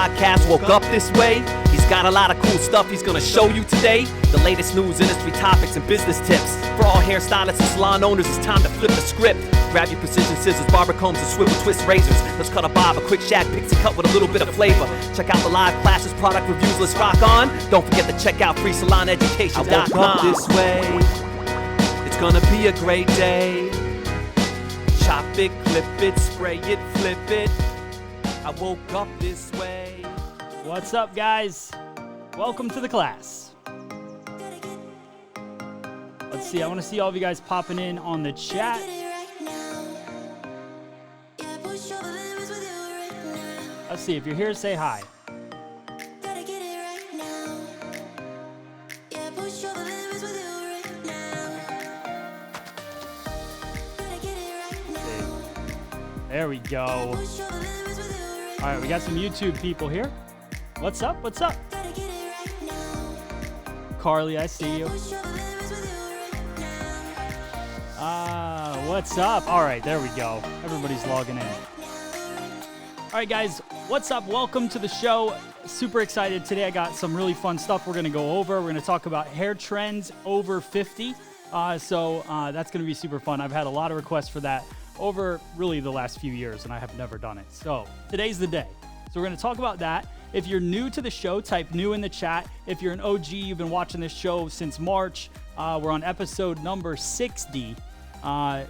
podcast, woke up this way. He's got a lot of cool stuff he's gonna show you today. The latest news, industry topics, and business tips. For all hairstylists and salon owners, it's time to flip the script. Grab your precision scissors, barber combs, and swivel twist razors. Let's cut a bob, a quick shag, pixie cut with a little bit of flavor. Check out the live classes, product reviews, let's rock on. Don't forget to check out freesaloneducation.com. I woke up this way, it's gonna be a great day. Chop it, clip it, spray it, flip it. I woke up this way. What's up, guys? Welcome to the class. Let's see, I want to see all of you guys popping in on the chat. Let's see, if you're here, say hi. There we go. All right, we got some YouTube people here. What's up? What's up? Carly, I see you. What's up? All right, there we go. Everybody's logging in. All right, guys, what's up? Welcome to the show. Super excited. Today I got some really fun stuff we're going to go over. We're going to talk about hair trends over 50. So that's going to be super fun. I've had a lot of requests for that over really the last few years, and I have never done it. So today's the day. So we're going to talk about that. If you're new to the show, type new in the chat. If you're an OG, you've been watching this show since March. We're on episode number 60.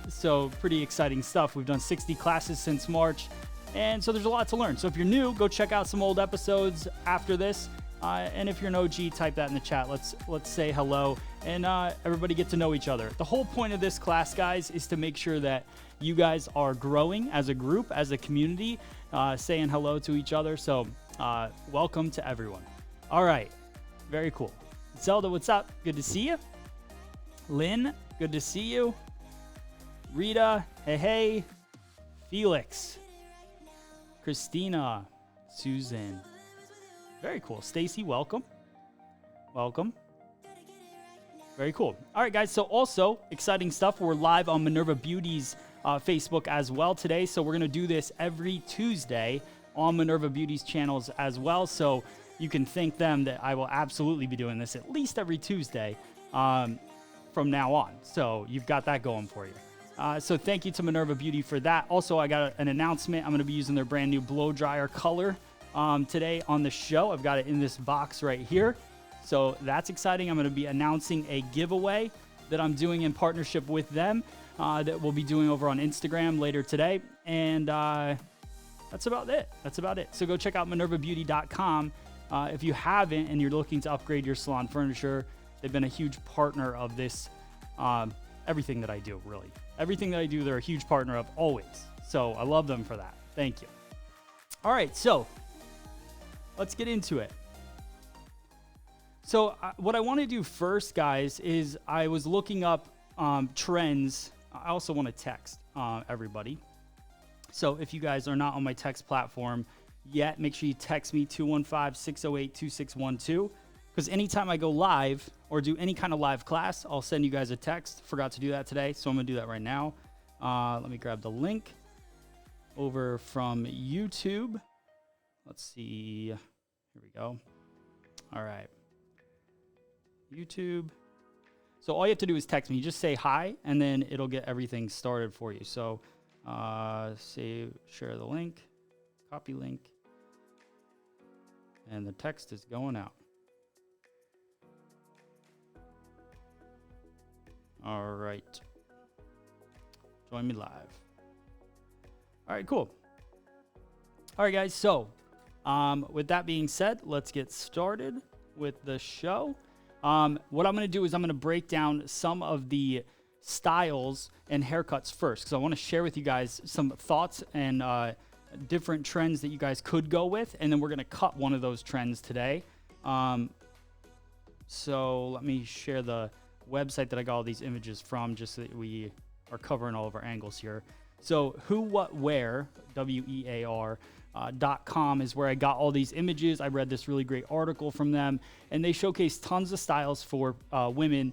So pretty exciting stuff. We've done 60 classes since March. And so there's a lot to learn. So if you're new, go check out some old episodes after this. And if you're an OG, type that in the chat. Let's say hello and everybody get to know each other. The whole point of this class, guys, is to make sure that you guys are growing as a group, as a community, saying hello to each other. So welcome to everyone. All right. Very cool. Zelda, what's up? Good to see you. Lynn, good to see you. Rita, hey. Felix. Christina. Susan. Very cool. Stacy, welcome. Welcome. Very cool. All right, guys. So also exciting stuff. We're live on Minerva Beauty's Facebook as well today. So we're going to do this every Tuesday on Minerva Beauty's channels as well. So you can thank them that I will absolutely be doing this at least every Tuesday from now on. So you've got that going for you. So thank you to Minerva Beauty for that. Also, I got an announcement. I'm going to be using their brand new blow dryer color today on the show. I've got it in this box right here. So that's exciting. I'm going to be announcing a giveaway that I'm doing in partnership with them that we'll be doing over on Instagram later today. And that's about it. So go check out minervabeauty.com if you haven't and you're looking to upgrade your salon furniture. They've been a huge partner of this, everything that I do, really. Everything that I do, they're a huge partner of always. So I love them for that. Thank you. All right, so let's get into it. So what I want to do first, guys, is I was looking up trends. I also want to text everybody. So if you guys are not on my text platform yet, make sure you text me 215-608-2612. Because anytime I go live or do any kind of live class, I'll send you guys a text. Forgot to do that today, so I'm going to do that right now. Let me grab the link over from YouTube. Let's see. Here we go. All right. YouTube. So all you have to do is text me. Just say hi, and then it'll get everything started for you. So share the link, copy link, and the text is going out. All right. Join me live. All right, cool. All right, guys. So with that being said, let's get started with the show. What I'm going to do is I'm going to break down some of the styles and haircuts first because I want to share with you guys some thoughts and different trends that you guys could go with, and then we're going to cut one of those trends today. So let me share the website that I got all these images from just so that we are covering all of our angles here. So whowhatwear, WEAR.com is where I got all these images. I read this really great article from them, and they showcase tons of styles for women,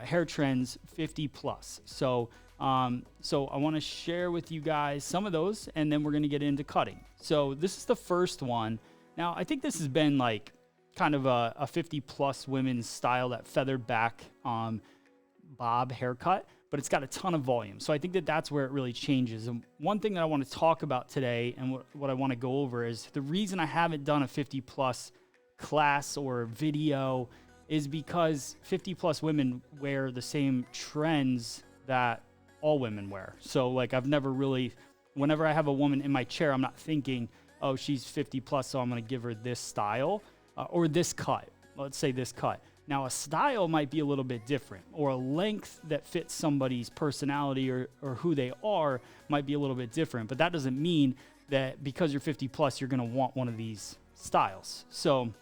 hair trends 50 plus. So I want to share with you guys some of those, and then we're going to get into cutting. So this is the first one Now, I think this has been like kind of a 50 plus women's style, that feathered back bob haircut, but it's got a ton of volume. So I think that that's where it really changes. And one thing that I want to talk about today and what I want to go over is the reason I haven't done a 50 plus class or video is because 50 plus women wear the same trends that all women wear. So like I've never really, whenever I have a woman in my chair, I'm not thinking, oh, she's 50 plus, so I'm going to give her this style or this cut. Let's say this cut. Now a style might be a little bit different, or a length that fits somebody's personality or who they are might be a little bit different. But that doesn't mean that because you're 50 plus, you're going to want one of these styles. So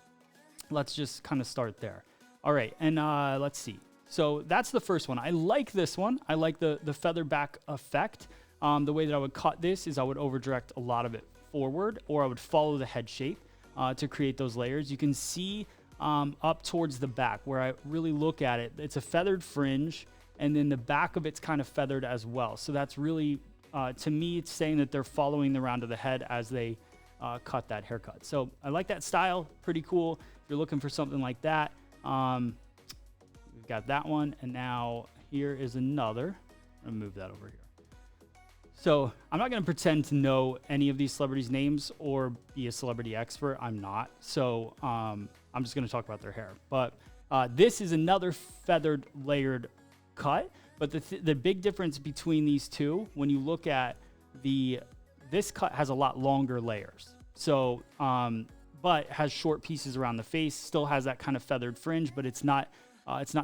let's just kind of start there. All right, and let's see. So that's the first one. I like this one. I like the feather back effect. The way that I would cut this is I would over direct a lot of it forward, or I would follow the head shape to create those layers. You can see up towards the back where I really look at it, it's a feathered fringe, and then the back of it's kind of feathered as well. So that's really, to me, it's saying that they're following the round of the head as they cut that haircut. So I like that style, pretty cool. If you're looking for something like that, we've got that one, and now here is another. I'm gonna move that over here. So I'm not gonna pretend to know any of these celebrities' names or be a celebrity expert. I'm not. So I'm just gonna talk about their hair. But this is another feathered layered cut. But the big difference between these two, when you look at this cut has a lot longer layers. So but has short pieces around the face, still has that kind of feathered fringe, but it's not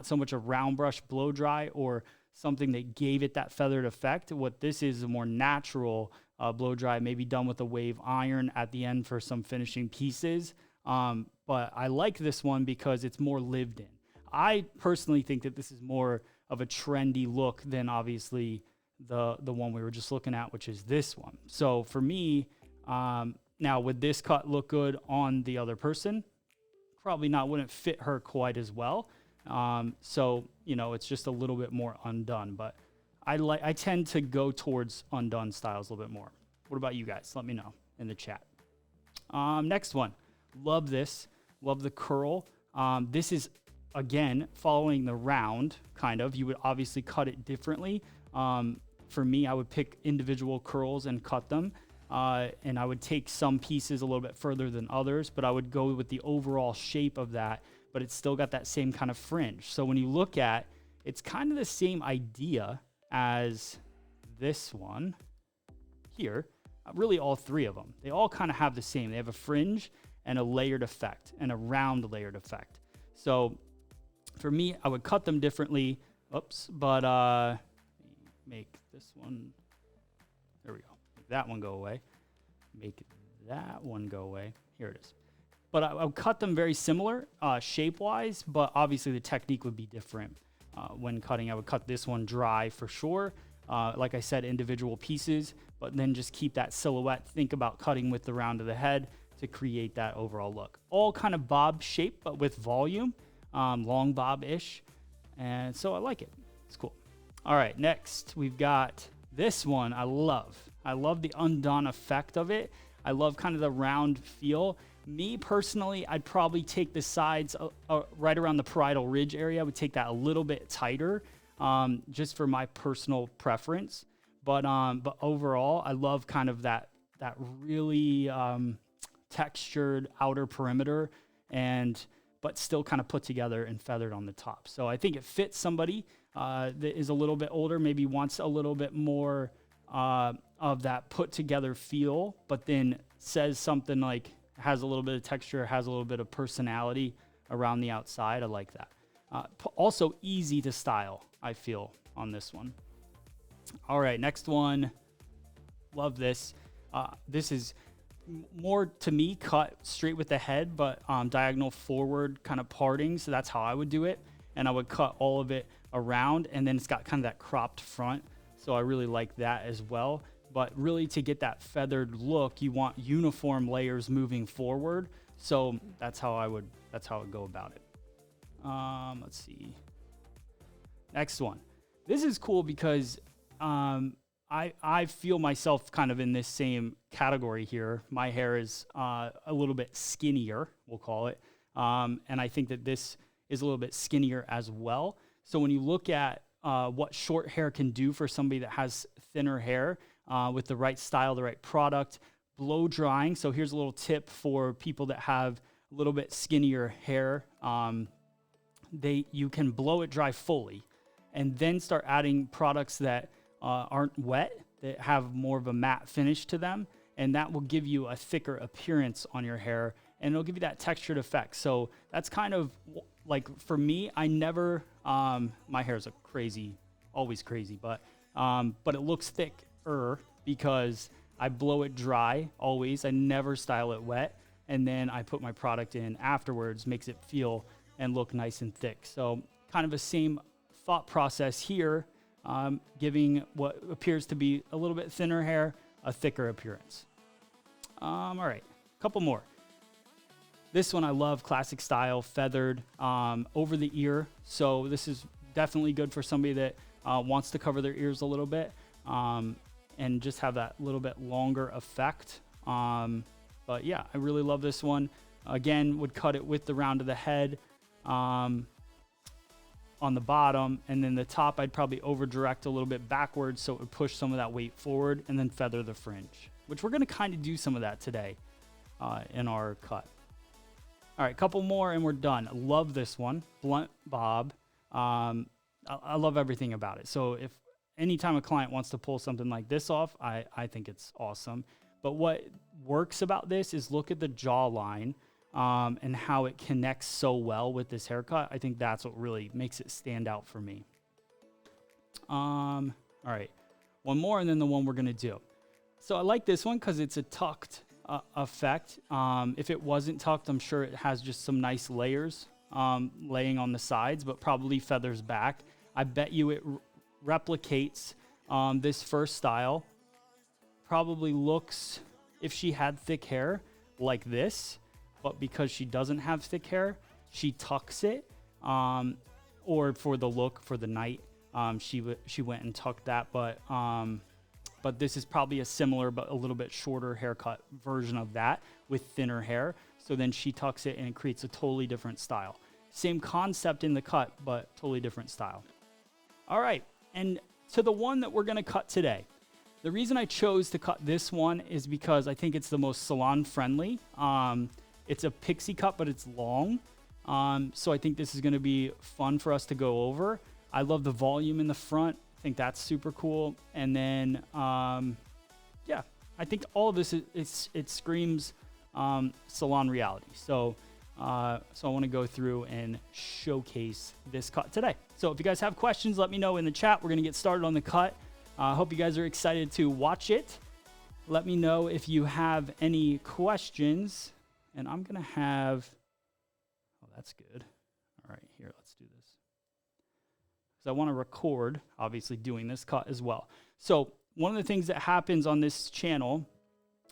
so much a round brush blow dry or something that gave it that feathered effect. What this is a more natural blow dry, maybe done with a wave iron at the end for some finishing pieces. But I like this one because it's more lived in. I personally think that this is more of a trendy look than obviously the one we were just looking at, which is this one. So for me, now, would this cut look good on the other person? Probably not. Wouldn't fit her quite as well. So, you know, it's just a little bit more undone. But I tend to go towards undone styles a little bit more. What about you guys? Let me know in the chat. Next one. Love this. Love the curl. This is, again, following the round, kind of. You would obviously cut it differently. For me, I would pick individual curls and cut them. And I would take some pieces a little bit further than others, but I would go with the overall shape of that, but it's still got that same kind of fringe. So when you look at, it's kind of the same idea as this one here, really all three of them. They all kind of have the same. They have a fringe and a layered effect and a round layered effect. So for me, I would cut them differently. Oops, but make this one, there we go. That one go away, make that one go away. Here it is. But I would cut them very similar shape-wise, but obviously the technique would be different when cutting. I would cut this one dry for sure. Like I said, individual pieces, but then just keep that silhouette. Think about cutting with the round of the head to create that overall look. All kind of bob shape, but with volume, long bob-ish. And so I like it. It's cool. All right, next we've got this one. I love the undone effect of it. I love kind of the round feel. Me personally, I'd probably take the sides right around the parietal ridge area. I would take that a little bit tighter, just for my personal preference. But overall, I love kind of that really textured outer perimeter, but still kind of put together and feathered on the top. So I think it fits somebody that is a little bit older, maybe wants a little bit more of that put together feel, but then says something like has a little bit of texture, has a little bit of personality around the outside. I like that. Also easy to style, I feel, on this one. All right, next one. Love this. This is more, to me, cut straight with the head, but diagonal forward kind of parting. So that's how I would do it. And I would cut all of it around, and then it's got kind of that cropped front. So I really like that as well. But really, to get that feathered look, you want uniform layers moving forward. So that's how I would go about it. Let's see. Next one. This is cool because I I feel myself kind of in this same category here. My hair is a little bit skinnier, we'll call it. And I think that this is a little bit skinnier as well. So when you look at what short hair can do for somebody that has thinner hair with the right style, the right product, blow drying. So here's a little tip for people that have a little bit skinnier hair. You can blow it dry fully and then start adding products that aren't wet, that have more of a matte finish to them. And that will give you a thicker appearance on your hair, and it'll give you that textured effect. So that's kind of like, for me, I never, my hair's always crazy, but it looks thicker because I blow it dry always. I never style it wet. And then I put my product in afterwards, makes it feel and look nice and thick. So kind of the same thought process here, giving what appears to be a little bit thinner hair a thicker appearance. All right, a couple more. This one I love, classic style, feathered, over the ear. So this is definitely good for somebody that wants to cover their ears a little bit and just have that little bit longer effect. But yeah, I really love this one. Again, would cut it with the round of the head on the bottom, and then the top I'd probably over direct a little bit backwards so it would push some of that weight forward, and then feather the fringe, which we're going to kind of do some of that today in our cut. All right, couple more and we're done. Love this one, blunt bob. I love everything about it. So if anytime a client wants to pull something like this off, I think it's awesome. But what works about this is look at the jawline and how it connects so well with this haircut. I think that's what really makes it stand out for me. All right, one more and then the one we're gonna do. So I like this one because it's a tucked effect. If it wasn't tucked, I'm sure it has just some nice layers laying on the sides, but probably feathers back. I bet you it replicates this first style. Probably looks, if she had thick hair, like this, but because she doesn't have thick hair, she tucks it, or for the look for the night, she went and tucked that. But this is probably a similar but a little bit shorter haircut version of that with thinner hair. So then she tucks it and it creates a totally different style. Same concept in the cut, but totally different style. All right, and to the one that we're gonna cut today. The reason I chose to cut this one is because I think it's the most salon friendly. It's a pixie cut, but it's long. So I think this is gonna be fun for us to go over. I love the volume in the front. I think that's super cool. And then, yeah, I think all of this, it screams salon reality. So I wanna go through and showcase this cut today. So if you guys have questions, let me know in the chat. We're gonna get started on the cut. I hope you guys are excited to watch it. Let me know if you have any questions. And I'm going to have, oh, that's good. All right, here, let's do this. Because I want to record, obviously, doing this cut as well. So one of the things that happens on this channel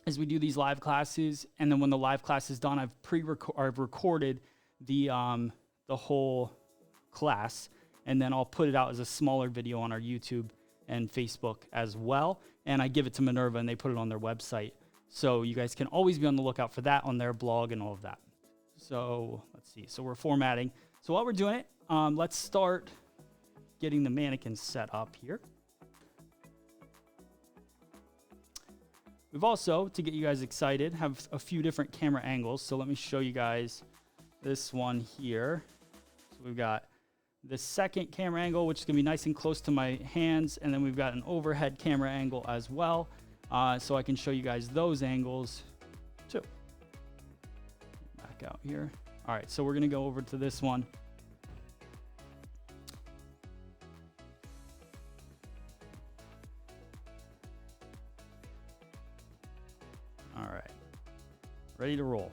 is we do these live classes. And then when the live class is done, I've recorded the whole class. And then I'll put it out as a smaller video on our YouTube and Facebook as well. And I give it to Minerva and they put it on their website. So you guys can always be on the lookout for that on their blog and all of that. So let's see. So we're formatting. So while we're doing it, let's start getting the mannequin set up here. We've also, to get you guys excited, have a few different camera angles. So let me show you guys this one here. So we've got the second camera angle, which is gonna be nice and close to my hands. And then we've got an overhead camera angle as well. So I can show you guys those angles too. Back out here. All right, so we're gonna go over to this one. All right, ready to roll.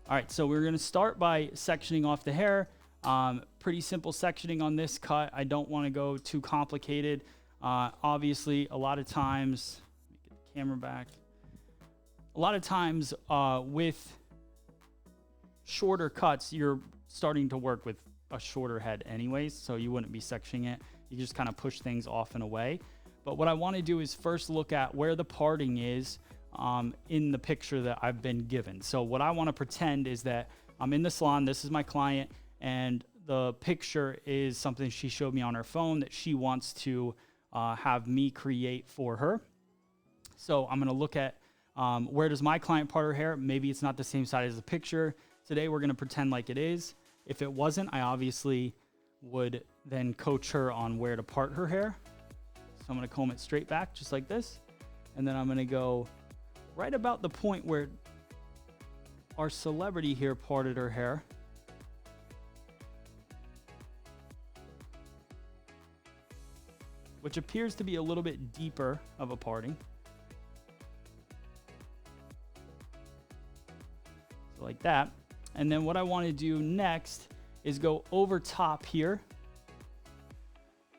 All right, so we're gonna start by sectioning off the hair. Pretty simple sectioning on this cut. I don't wanna go too complicated. Obviously, a lot of times, let me get the camera back. A lot of times with shorter cuts, you're starting to work with a shorter head anyways, so you wouldn't be sectioning it. You just kind of push things off and away. But what I want to do is first look at where the parting is in the picture that I've been given. So what I want to pretend is that I'm in the salon, this is my client, and the picture is something she showed me on her phone that she wants to have me create for her. So I'm going to look at where does my client part her hair. Maybe it's not the same side as the picture. Today we're going to pretend like it is. If it wasn't, I obviously would then coach her on where to part her hair. So I'm going to comb it straight back just like this. And then I'm going to go right about the point where our celebrity here parted her hair. Which appears to be a little bit deeper of a parting. So like that. And then what I want to do next is go over top here.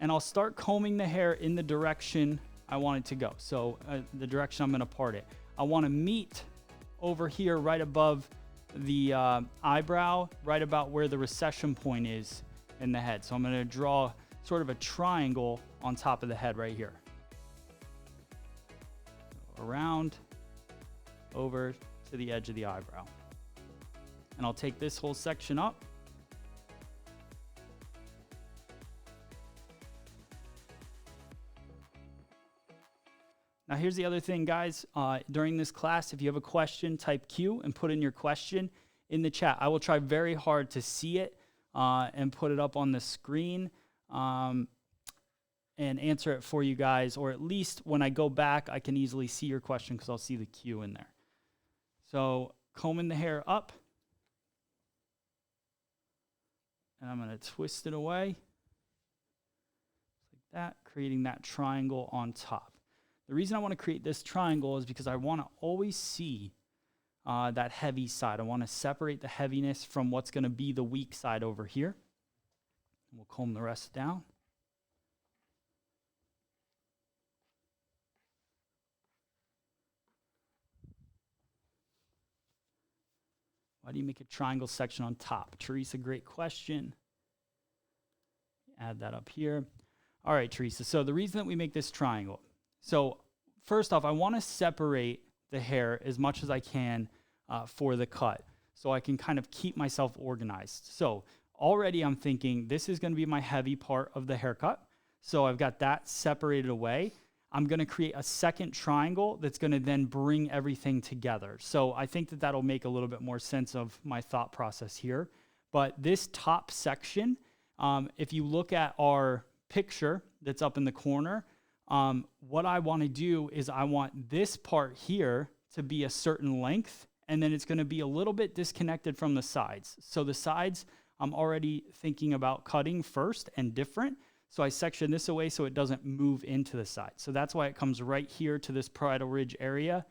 And I'll start combing the hair in the direction I want it to go. So the direction I'm going to part it. I want to meet over here right above the eyebrow, right about where the recession point is in the head. So I'm going to draw sort of a triangle on top of the head right here. Around, over to the edge of the eyebrow. And I'll take this whole section up. Now here's the other thing, guys. During this class, if you have a question, type Q and put in your question in the chat. I will try very hard to see it and put it up on the screen and answer it for you guys, or at least when I go back, I can easily see your question because I'll see the Q in there. So combing the hair up. And I'm going to twist it away like that, creating that triangle on top. The reason I want to create this triangle is because I want to always see that heavy side. I want to separate the heaviness from what's going to be the weak side over here. We'll comb the rest down. Why do you make a triangle section on top? Teresa, great question. Add that up here. All right, Teresa. So the reason that we make this triangle. So first off, I want to separate the hair as much as I can for the cut so I can kind of keep myself organized. So already I'm thinking this is going to be my heavy part of the haircut. So I've got that separated away. I'm going to create a second triangle that's going to then bring everything together. So I think that that'll make a little bit more sense of my thought process here. But this top section, if you look at our picture that's up in the corner, what I want to do is I want this part here to be a certain length, and then it's going to be a little bit disconnected from the sides. So the sides, I'm already thinking about cutting first and different. So I section this away so it doesn't move into the side. So that's why it comes right here to this parietal ridge area.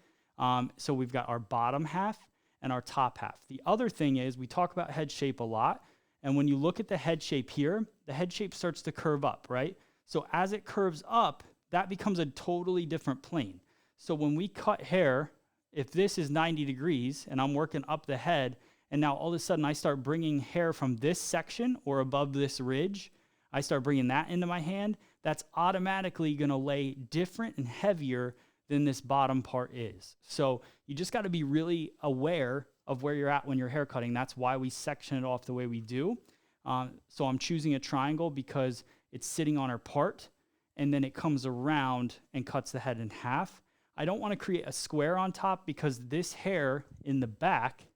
So we've got our bottom half and our top half. The other thing is we talk about head shape a lot. And when you look at the head shape here, the head shape starts to curve up, right? So as it curves up, that becomes a totally different plane. So when we cut hair, if this is 90 degrees and I'm working up the head, and now all of a sudden I start bringing hair from this section or above this ridge, I start bringing that into my hand, that's automatically going to lay different and heavier than this bottom part is. So you just got to be really aware of where you're at when you're hair cutting. That's why we section it off the way we do. So I'm choosing a triangle because it's sitting on our part, and then it comes around and cuts the head in half. I don't want to create a square on top because this hair in the back,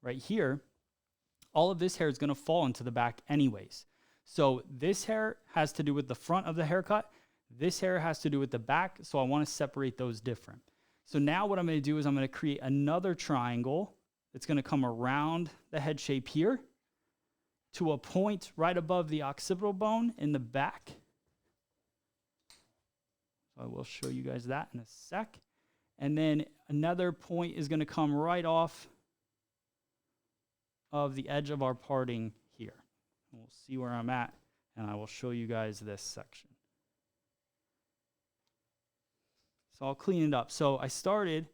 right here, all of this hair is going to fall into the back anyways. So this hair has to do with the front of the haircut. This hair has to do with the back. So I want to separate those different. So now what I'm going to do is I'm going to create another triangle that's going to come around the head shape here to a point right above the occipital bone in the back. So I will show you guys that in a sec. And then another point is going to come right off of the edge of our parting here. We'll see where I'm at, and I will show you guys this section. So I'll clean it up. So I started,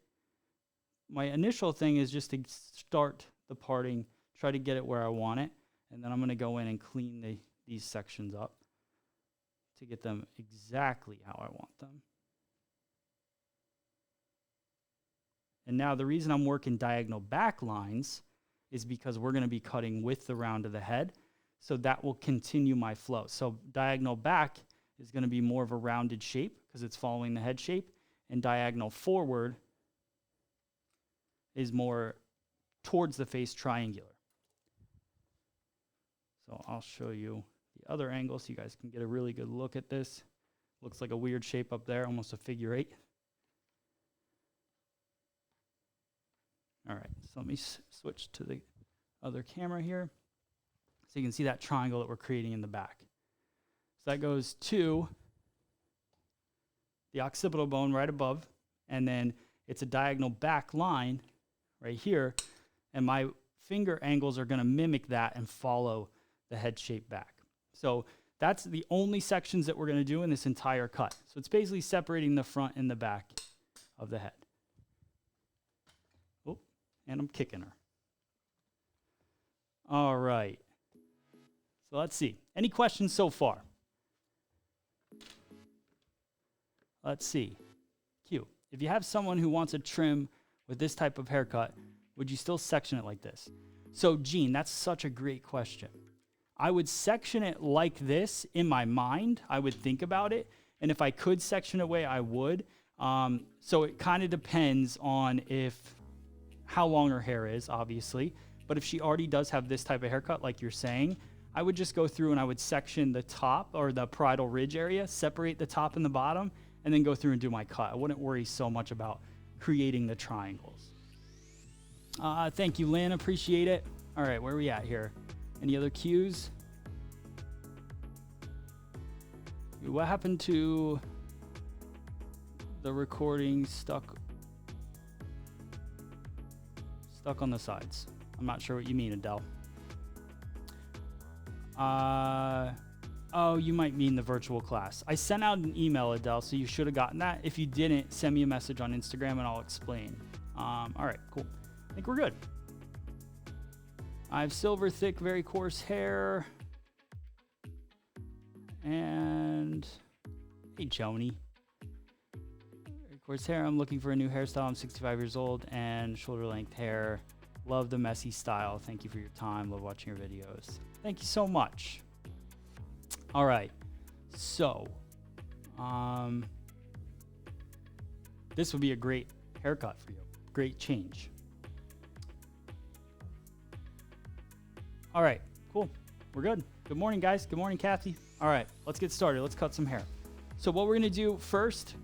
my initial thing is just to start the parting, try to get it where I want it. And then I'm going to go in and clean these sections up to get them exactly how I want them. And now the reason I'm working diagonal back lines is because we're going to be cutting with the round of the head. So that will continue my flow. So diagonal back is going to be more of a rounded shape because it's following the head shape. And diagonal forward is more towards the face, triangular. So I'll show you the other angle so you guys can get a really good look at this. Looks like a weird shape up there, almost a figure 8. All right, so let me switch to the other camera here. So you can see that triangle that we're creating in the back. So that goes to the occipital bone right above, and then it's a diagonal back line right here, and my finger angles are going to mimic that and follow the head shape back. So that's the only sections that we're going to do in this entire cut. So it's basically separating the front and the back of the head. Oh, and I'm kicking her. All right. So let's see. Any questions so far? Let's see. Q. If you have someone who wants a trim with this type of haircut, would you still section it like this? So, Gene, that's such a great question. I would section it like this in my mind. I would think about it. And if I could section it away, I would. So it kind of depends on how long her hair is, obviously. But if she already does have this type of haircut, like you're saying, I would just go through and I would section the top or the parietal ridge area, separate the top and the bottom, and then go through and do my cut. I wouldn't worry so much about creating the triangles. Thank you, Lynn. Appreciate it. All right, where are we at here? Any other cues? What happened to the recording stuck on the sides? I'm not sure what you mean, Adele. Oh, you might mean the virtual class. I sent out an email, Adele, so you should have gotten that. If you didn't, send me a message on Instagram and I'll explain. All right, cool. I think we're good. I have silver, thick, very coarse hair. And hey, Joni. Very coarse hair. I'm looking for a new hairstyle. I'm 65 years old and shoulder length hair. Love the messy style. Thank you for your time. Love watching your videos. Thank you so much. All right. So, this would be a great haircut for you. Great change. All right, cool. We're good. Good morning, guys. Good morning, Kathy. All right, let's get started. Let's cut some hair. So what we're gonna do first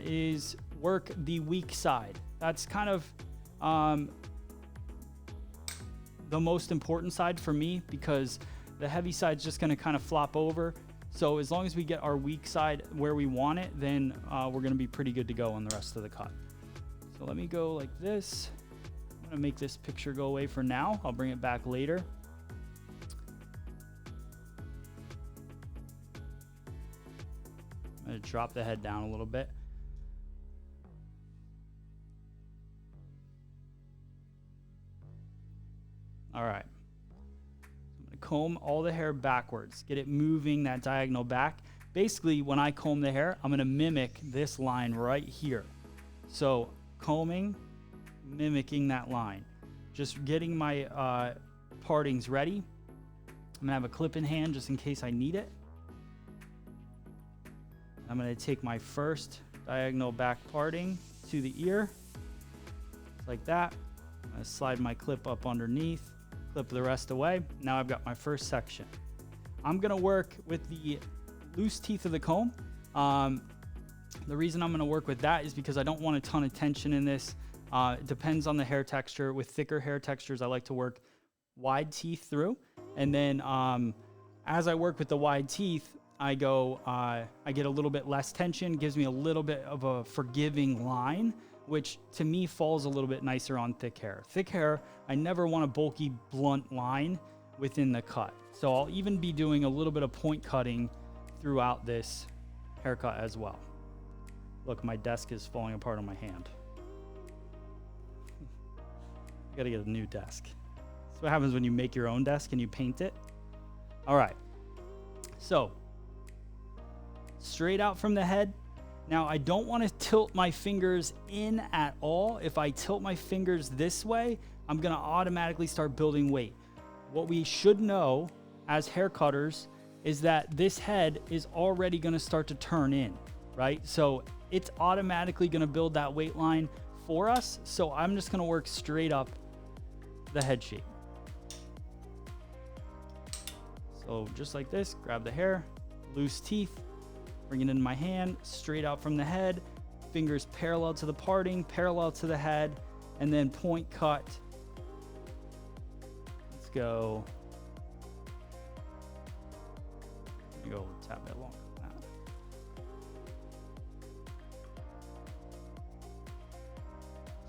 is work the weak side. That's kind of the most important side for me because the heavy side's just gonna kind of flop over. So as long as we get our weak side where we want it, then we're gonna be pretty good to go on the rest of the cut. So let me go like this. I'm gonna make this picture go away for now. I'll bring it back later. I'm gonna drop the head down a little bit. All right. I'm gonna comb all the hair backwards, get it moving that diagonal back. Basically, when I comb the hair, I'm gonna mimic this line right here. So combing, mimicking that line. Just getting my partings ready. I'm gonna have a clip in hand just in case I need it. I'm gonna take my first diagonal back parting to the ear, like that. I'm gonna slide my clip up underneath, clip the rest away. Now I've got my first section. I'm gonna work with the loose teeth of the comb. The reason I'm gonna work with that is because I don't want a ton of tension in this. It depends on the hair texture. With thicker hair textures, I like to work wide teeth through. And then as I work with the wide teeth, I get a little bit less tension, gives me a little bit of a forgiving line, which to me falls a little bit nicer on thick hair. Thick hair, I never want a bulky, blunt line within the cut. So I'll even be doing a little bit of point cutting throughout this haircut as well. Look, my desk is falling apart on my hand. I gotta get a new desk. That's what happens when you make your own desk and you paint it. All right. So straight out from the head. Now I don't want to tilt my fingers in at all. If I tilt my fingers this way, I'm going to automatically start building weight. What we should know as hair cutters is that this head is already going to start to turn in, right? So it's automatically going to build that weight line for us. So I'm just going to work straight up the head shape. So just like this, grab the hair, loose teeth, bring it into my hand, straight out from the head, fingers parallel to the parting, parallel to the head, and then point cut. Let's go. Let me go a tad bit longer than that.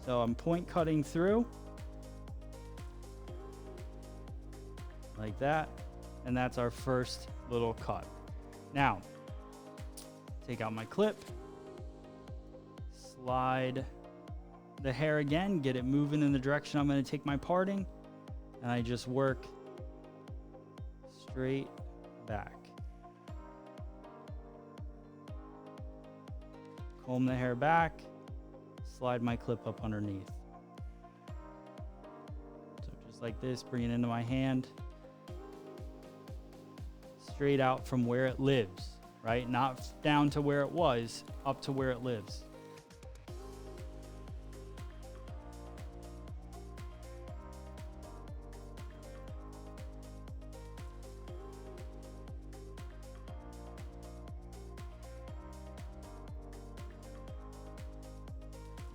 So I'm point cutting through like that, and that's our first little cut. Now, take out my clip, slide the hair again, get it moving in the direction I'm going to take my parting, and I just work straight back. Comb the hair back, slide my clip up underneath. So just like this, bring it into my hand, straight out from where it lives. Right? Not down to where it was, up to where it lives.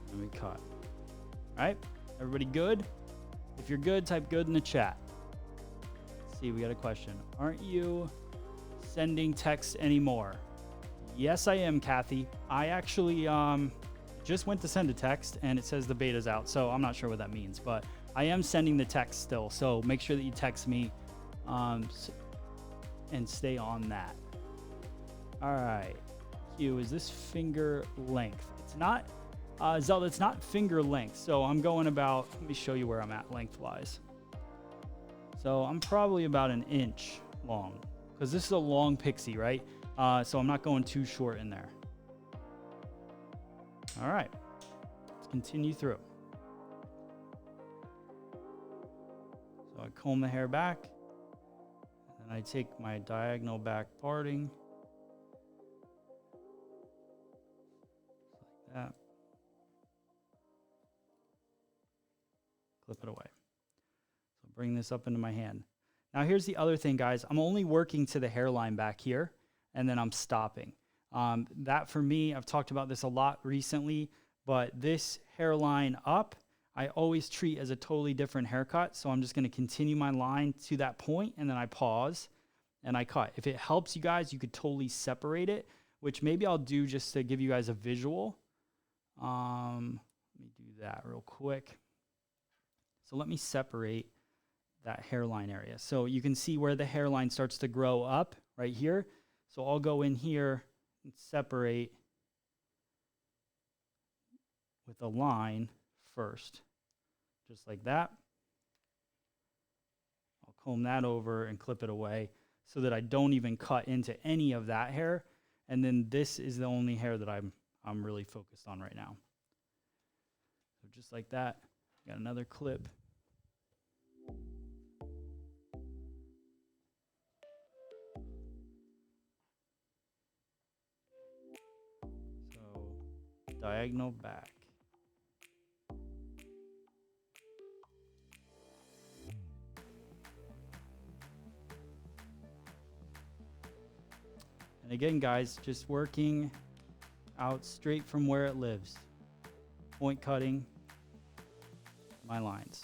Let me cut. All right? Everybody good? If you're good, type good in the chat. Let's see, we got a question. Aren't you sending text anymore? Yes, I am, Kathy. I actually just went to send a text and it says the beta's out, so I'm not sure what that means, but I am sending the text still, so make sure that you text me and stay on that. All right, Q, is this finger length? It's not, Zelda, it's not finger length, so I'm going about, let me show you where I'm at lengthwise. So I'm probably about an inch long, because this is a long pixie, right? So I'm not going too short in there. All right, let's continue through. So I comb the hair back, and then I take my diagonal back parting, like that. Clip it away. So bring this up into my hand. Now here's the other thing, guys. I'm only working to the hairline back here, and then I'm stopping. That for me, I've talked about this a lot recently, but this hairline up, I always treat as a totally different haircut. So I'm just gonna continue my line to that point, and then I pause and I cut. If it helps you guys, you could totally separate it, which maybe I'll do just to give you guys a visual. Let me do that real quick. So let me separate that hairline area. So you can see where the hairline starts to grow up right here. So I'll go in here and separate with a line first, just like that. I'll comb that over and clip it away so that I don't even cut into any of that hair. And then this is the only hair that I'm really focused on right now. So just like that, got another clip. Diagonal back. And again, guys, just working out straight from where it lives. Point cutting my lines.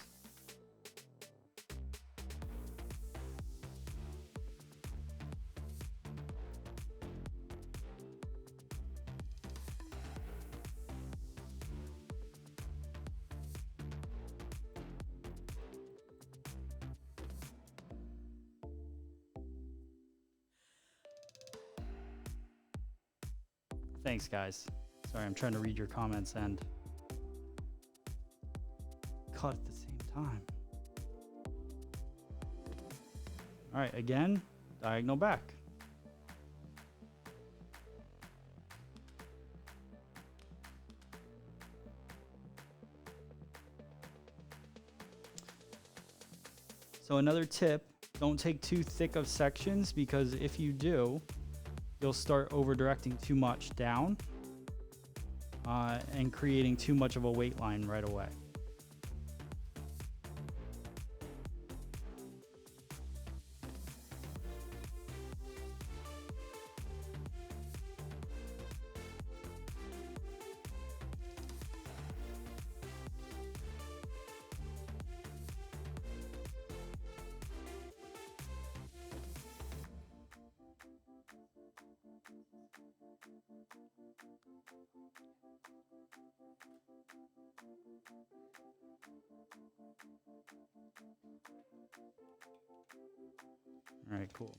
Thanks, guys. Sorry, I'm trying to read your comments and cut at the same time. All right, again, diagonal back. So another tip, don't take too thick of sections, because if you do, you'll start over directing too much down and creating too much of a weight line right away. All right, cool.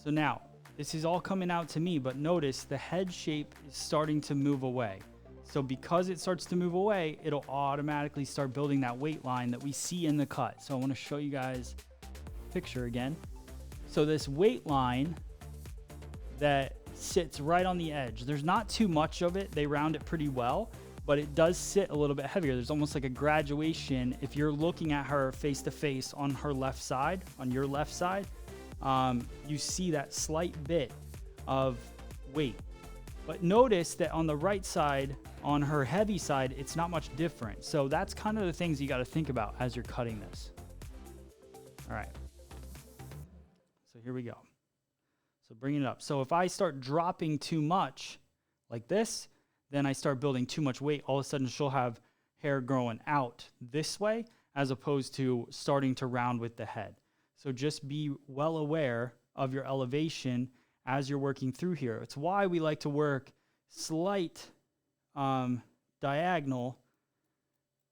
So now, this is all coming out to me, but notice the head shape is starting to move away. So because it starts to move away, it'll automatically start building that weight line that we see in the cut. So I want to show you guys a picture again. So this weight line that sits right on the edge, there's not too much of it. They round it pretty well, but it does sit a little bit heavier. There's almost like a graduation. If you're looking at her face to face on her left side, on your left side, you see that slight bit of weight. But notice that on the right side, on her heavy side, it's not much different. So that's kind of the things you got to think about as you're cutting this. All right. So here we go. So bring it up. So if I start dropping too much like this, then I start building too much weight. All of a sudden she'll have hair growing out this way as opposed to starting to round with the head. So just be well aware of your elevation as you're working through here. It's why we like to work slight diagonal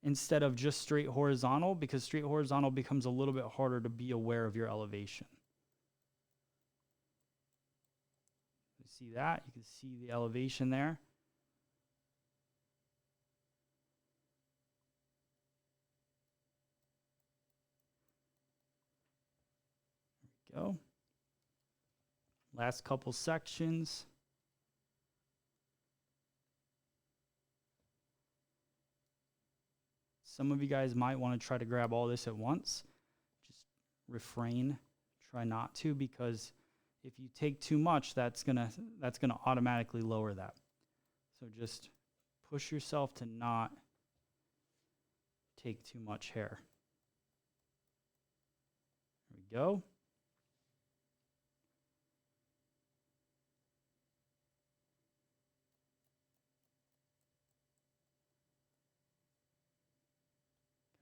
instead of just straight horizontal, because straight horizontal becomes a little bit harder to be aware of your elevation. You see that? You can see the elevation there. There we go. Last couple sections. Some of you guys might want to try to grab all this at once. Just refrain, try not to, because if you take too much, that's gonna automatically lower that. So just push yourself to not take too much hair. There we go.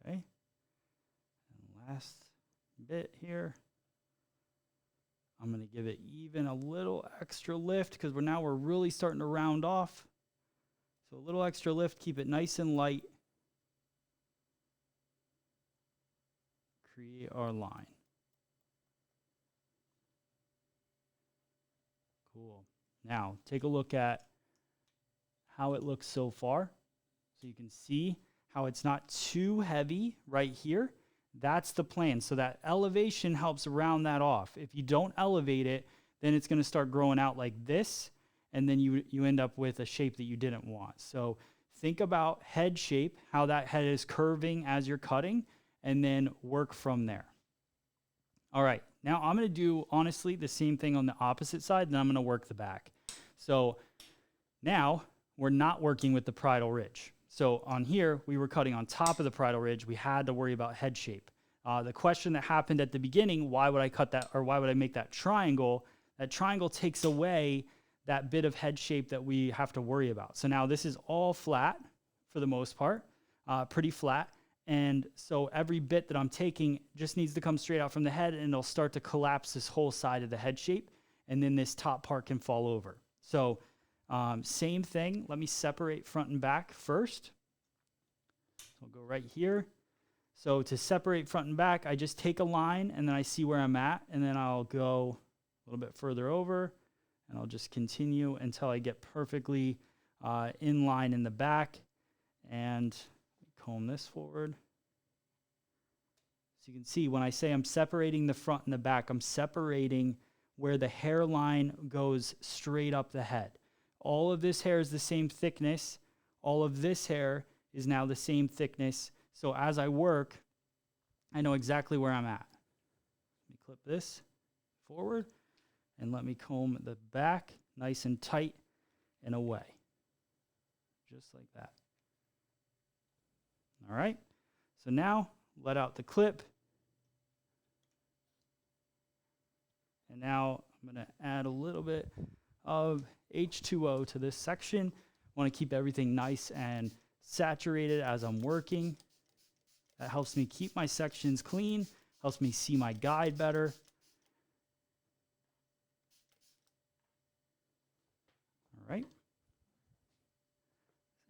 Okay, and last bit here. I'm going to give it even a little extra lift because we're really starting to round off. So a little extra lift, keep it nice and light. Create our line. Cool. Now, take a look at how it looks so far. So you can see how it's not too heavy right here. That's the plan. So that elevation helps round that off. If you don't elevate it, then it's going to start growing out like this, and then you end up with a shape that you didn't want. So think about head shape, how that head is curving as you're cutting, and then work from there. All right, now I'm going to do, honestly, the same thing on the opposite side, then I'm going to work the back. So now we're not working with the parietal ridge. So on here, we were cutting on top of the parietal ridge. We had to worry about head shape. The question that happened at the beginning, why would I cut that, or why would I make that triangle? That triangle takes away that bit of head shape that we have to worry about. So now this is all flat for the most part, pretty flat. And so every bit that I'm taking just needs to come straight out from the head, and it'll start to collapse this whole side of the head shape. And then this top part can fall over. So same thing. Let me separate front and back first. So I'll go right here. So to separate front and back, I just take a line and then I see where I'm at, and then I'll go a little bit further over, and I'll just continue until I get perfectly in line in the back, and comb this forward. So you can see when I say I'm separating the front and the back, I'm separating where the hairline goes straight up the head. All of this hair is the same thickness. All of this hair is now the same thickness. So as I work, I know exactly where I'm at. Let me clip this forward and let me comb the back nice and tight and away. Just like that. All right. So now let out the clip. And now I'm going to add a little bit of H2O to this section. I want to keep everything nice and saturated as I'm working. That helps me keep my sections clean, helps me see my guide better. All right.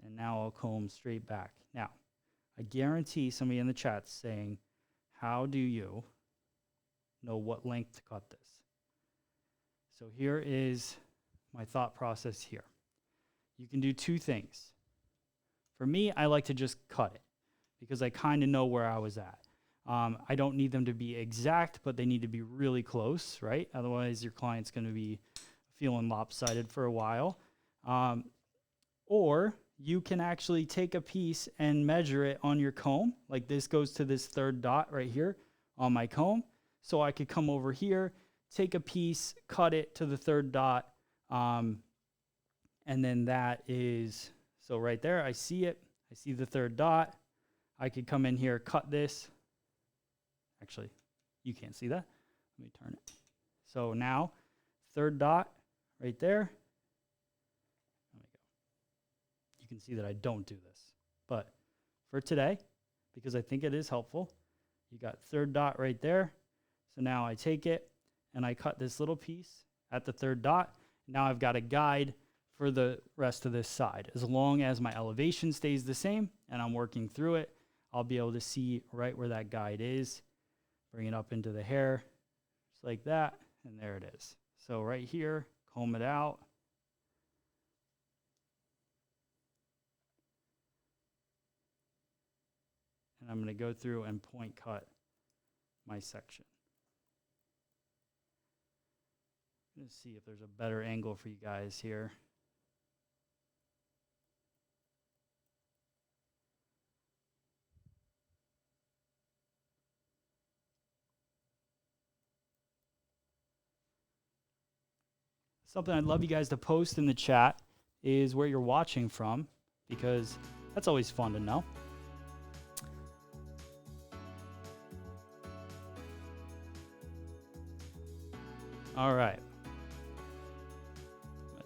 And now I'll comb straight back. Now, I guarantee somebody in the chat's saying, how do you know what length to cut this? So here is my thought process here. You can do two things. For me, I like to just cut it because I kind of know where I was at. I don't need them to be exact, but they need to be really close, right? Otherwise, your client's going to be feeling lopsided for a while. Or you can actually take a piece and measure it on your comb. Like this goes to this third dot right here on my comb. So I could come over here, take a piece, cut it to the third dot, and then that is, so right there, I see it. I see the third dot. I could come in here, cut this. Actually, you can't see that. Let me turn it. So now, third dot right there. There we go. You can see that I don't do this. But for today, because I think it is helpful, you got third dot right there. So now I take it and I cut this little piece at the third dot. Now I've got a guide for the rest of this side. As long as my elevation stays the same and I'm working through it, I'll be able to see right where that guide is. Bring it up into the hair, just like that, and there it is. So right here, comb it out. And I'm going to go through and point cut my section. Let's see if there's a better angle for you guys here. Something I'd love you guys to post in the chat is where you're watching from, because that's always fun to know. All right.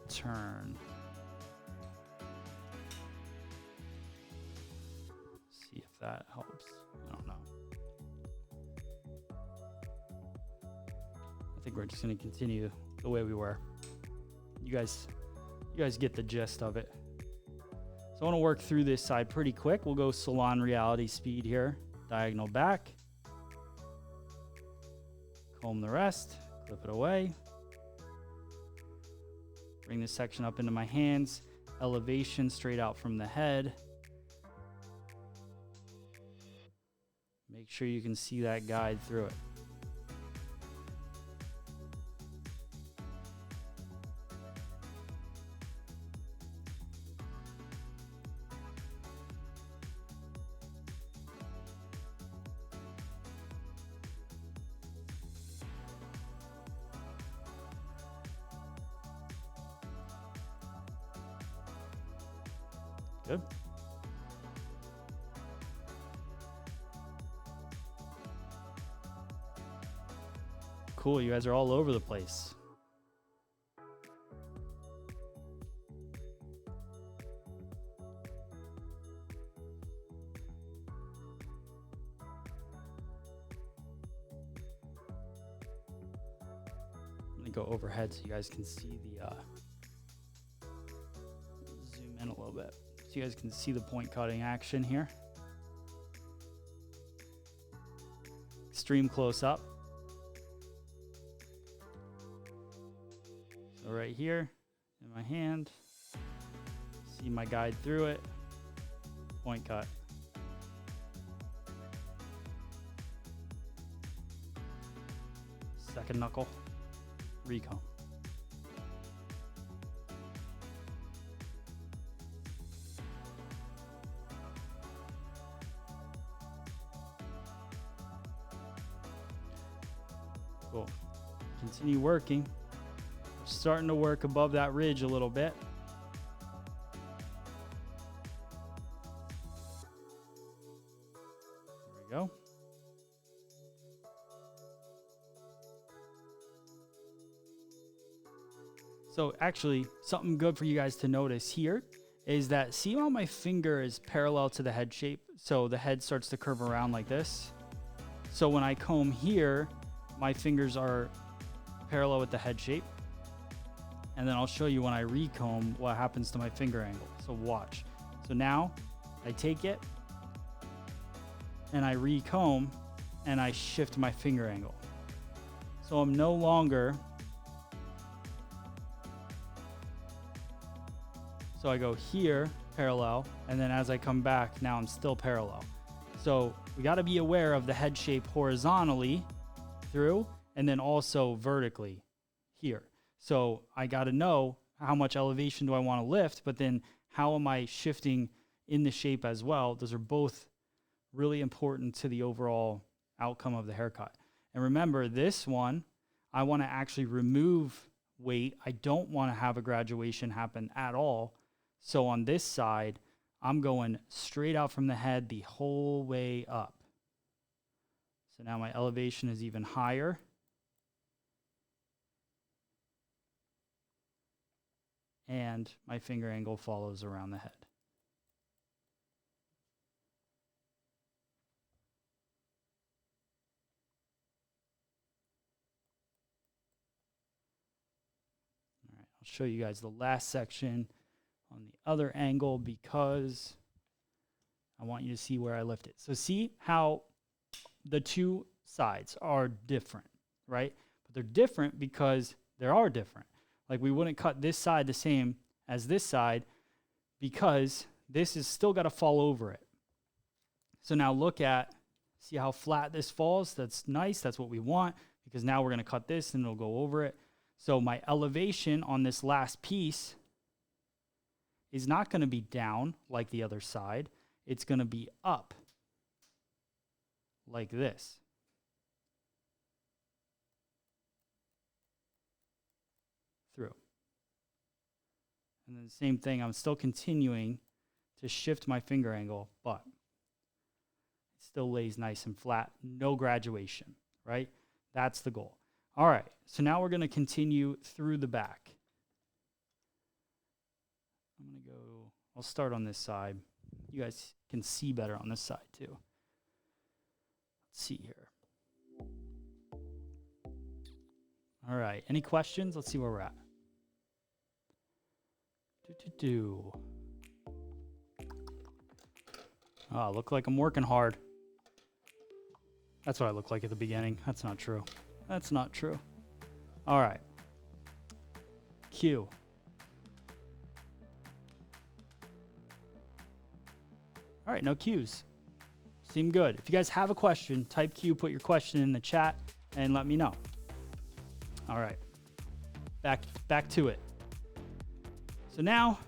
Turn. See if that helps. I don't know. I think we're just going to continue the way we were. You guys get the gist of it. So I want to work through this side pretty quick. We'll go salon reality speed here. Diagonal back. Comb the rest. Clip it away. Bring this section up into my hands. Elevation straight out from the head. Make sure you can see that guide through it. Good. Cool, you guys are all over the place. I'm gonna go overhead so you guys can see the zoom in a little bit. So you guys can see the point cutting action here. Extreme close up. So right here in my hand, see my guide through it, point cut. Second knuckle, recomb. Cool. Continue working. We're starting to work above that ridge a little bit. There we go. So actually, something good for you guys to notice here is that, see how my finger is parallel to the head shape? So the head starts to curve around like this. So when I comb here, my fingers are parallel with the head shape. And then I'll show you when I recomb what happens to my finger angle. So watch. So now I take it and I recomb and I shift my finger angle. So I'm no longer, so I go here parallel, and then as I come back, now I'm still parallel. So we got to be aware of the head shape horizontally through, and then also vertically here. So I got to know how much elevation do I want to lift, but then how am I shifting in the shape as well? Those are both really important to the overall outcome of the haircut. And remember, this one, I want to actually remove weight. I don't want to have a graduation happen at all. So on this side, I'm going straight out from the head the whole way up. So now my elevation is even higher. And my finger angle follows around the head. All right, I'll show you guys the last section on the other angle because I want you to see where I lift it. So see how the two sides are different, right? But they're different because they are different. Like we wouldn't cut this side the same as this side because this is still got to fall over it. So now look at, see how flat this falls? That's nice. That's what we want because now we're going to cut this and it'll go over it. So my elevation on this last piece is not going to be down like the other side. It's going to be up like this. Through. And then the same thing, I'm still continuing to shift my finger angle, but it still lays nice and flat, no graduation, right? That's the goal. All right, so now we're going to continue through the back. I'm going to go, I'll start on this side. You guys can see better on this side too. Let's see here. All right, any questions? Let's see where we're at. Oh, look like I'm working hard. That's what I look like at the beginning. That's not true. That's not true. All right. Q. All right, no Qs. Seem good. If you guys have a question, type Q, put your question in the chat, and let me know. All right. Back to it. So now,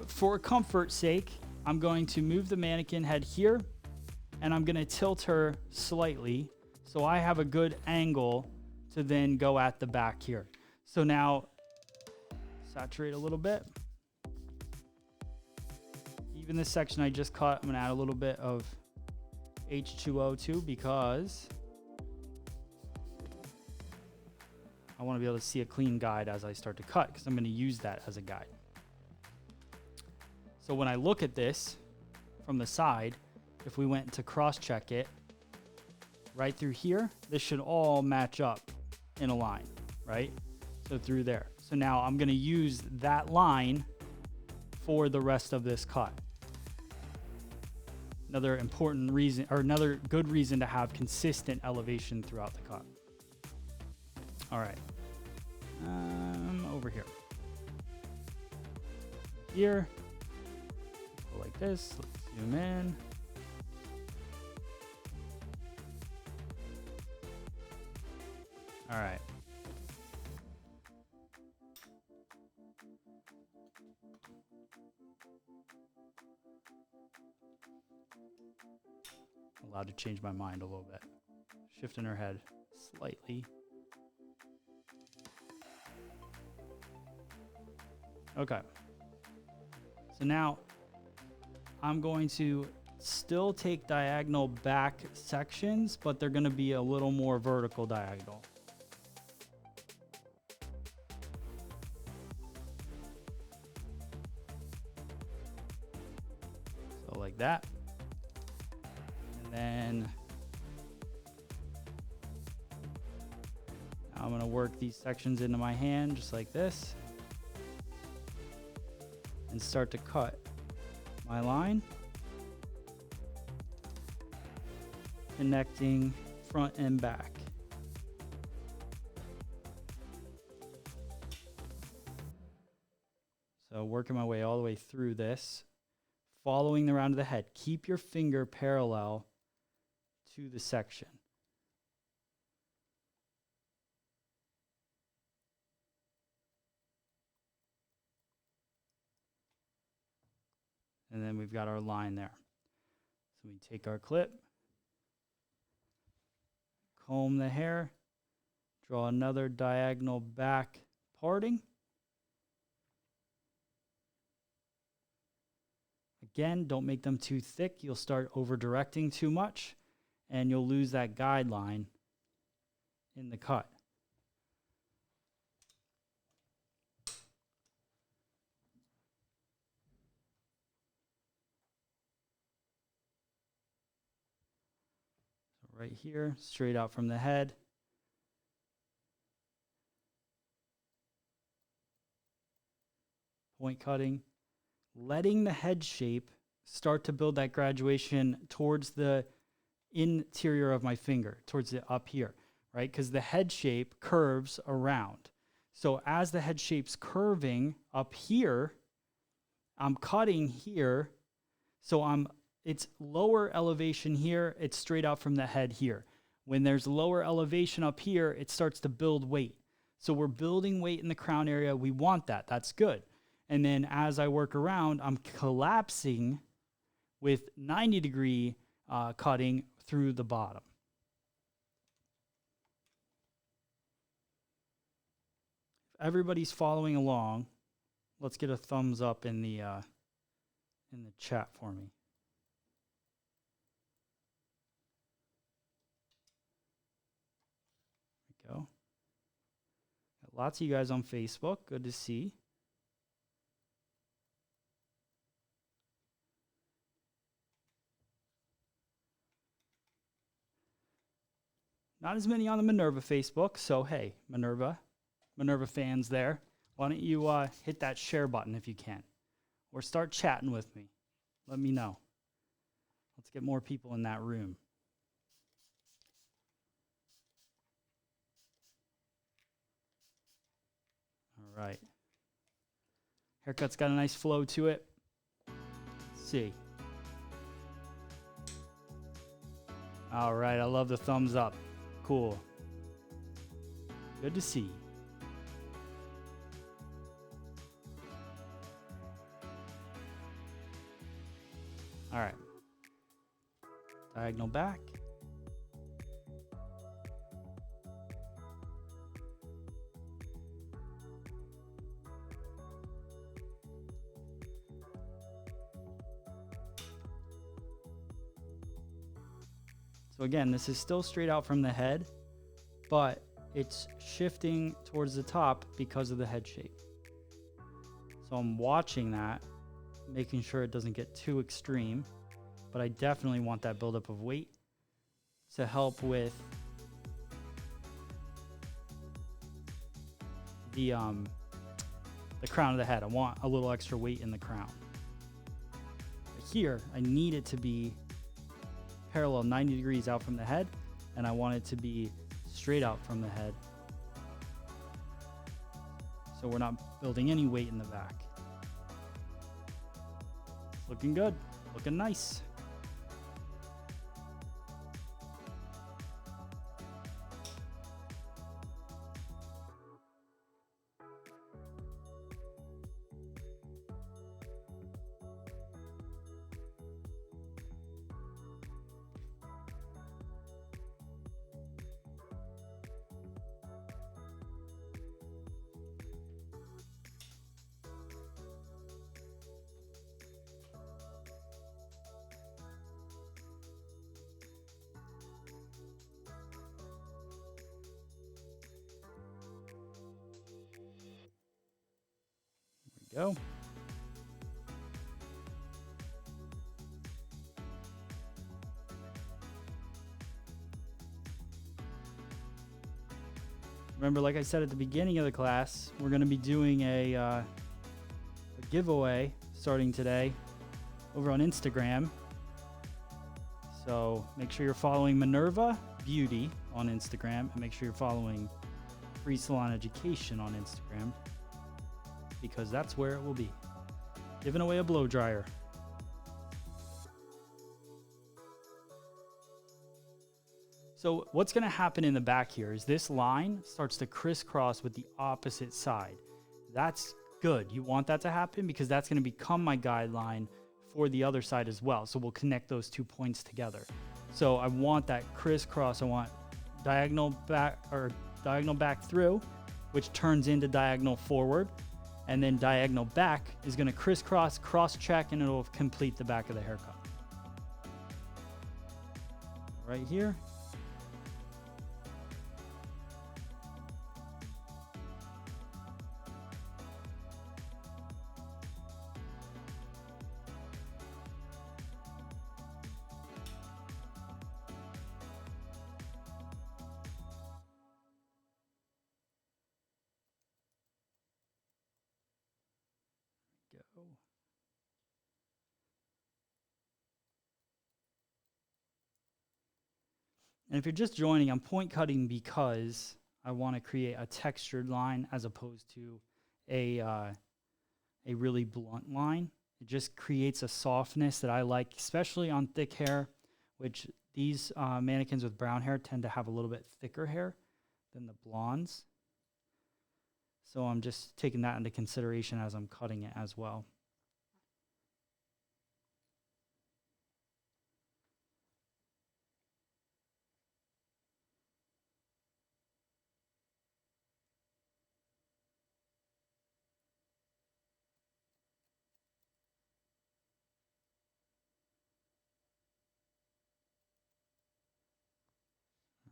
for comfort's sake, I'm going to move the mannequin head here, and I'm going to tilt her slightly so I have a good angle to then go at the back here. So now, saturate a little bit. Even this section I just cut, I'm going to add a little bit of H2O too because I want to be able to see a clean guide as I start to cut because I'm going to use that as a guide. So when I look at this from the side, if we went to cross-check it, right through here, this should all match up in a line, right? So through there. So now I'm going to use that line for the rest of this cut. Another important reason, or another good reason to have consistent elevation throughout the cut. All right. Over here. Here. Go like this. Let's zoom in. All right. Allowed to change my mind a little bit. Shifting her head slightly. Okay. So now I'm going to still take diagonal back sections, but they're going to be a little more vertical diagonal. So like that. And then I'm going to work these sections into my hand just like this and start to cut my line, connecting front and back. So working my way all the way through this, following the round of the head. Keep your finger parallel to the section. And then we've got our line there. So we take our clip, comb the hair, draw another diagonal back parting. Again, don't make them too thick. You'll start over directing too much and you'll lose that guideline in the cut. So right here, straight out from the head. Point cutting. Letting the head shape start to build that graduation towards the interior of my finger, towards the up here, right? Because the head shape curves around. So as the head shape's curving up here, I'm cutting here. So it's lower elevation here. It's straight out from the head here. When there's lower elevation up here, it starts to build weight. So we're building weight in the crown area. We want that. That's good. And then as I work around, I'm collapsing with 90-degree cutting through the bottom. If everybody's following along, let's get a thumbs up in the chat for me. There we go. Got lots of you guys on Facebook. Good to see. Not as many on the Minerva Facebook, so hey, Minerva fans there, why don't you hit that share button if you can, or start chatting with me. Let me know. Let's get more people in that room. All right. Haircut's got a nice flow to it. Let's see. All right, I love the thumbs up. Cool. Good to see. All right. Diagonal back. So again, this is still straight out from the head, but it's shifting towards the top because of the head shape. So I'm watching that, making sure it doesn't get too extreme, but I definitely want that buildup of weight to help with the crown of the head. I want a little extra weight in the crown. But here, I need it to be parallel 90 degrees out from the head, and I want it to be straight out from the head, so we're not building any weight in the back. Looking good, looking nice. Go. Remember, like I said at the beginning of the class, we're going to be doing a giveaway starting today over on Instagram. So make sure you're following Minerva Beauty on Instagram, and make sure you're following Free Salon Education on Instagram, because that's where it will be. Giving away a blow dryer. So what's going to happen in the back here is this line starts to crisscross with the opposite side. That's good. You want that to happen because that's going to become my guideline for the other side as well. So we'll connect those 2 points together. So I want that crisscross. I want diagonal back through, which turns into diagonal forward. And then diagonal back is going to crisscross, cross-check, and it'll complete the back of the haircut. Right here. Go. And if you're just joining, I'm point cutting because I want to create a textured line as opposed to a really blunt line. It just creates a softness that I like, especially on thick hair, which these mannequins with brown hair tend to have a little bit thicker hair than the blondes. So I'm just taking that into consideration as I'm cutting it as well.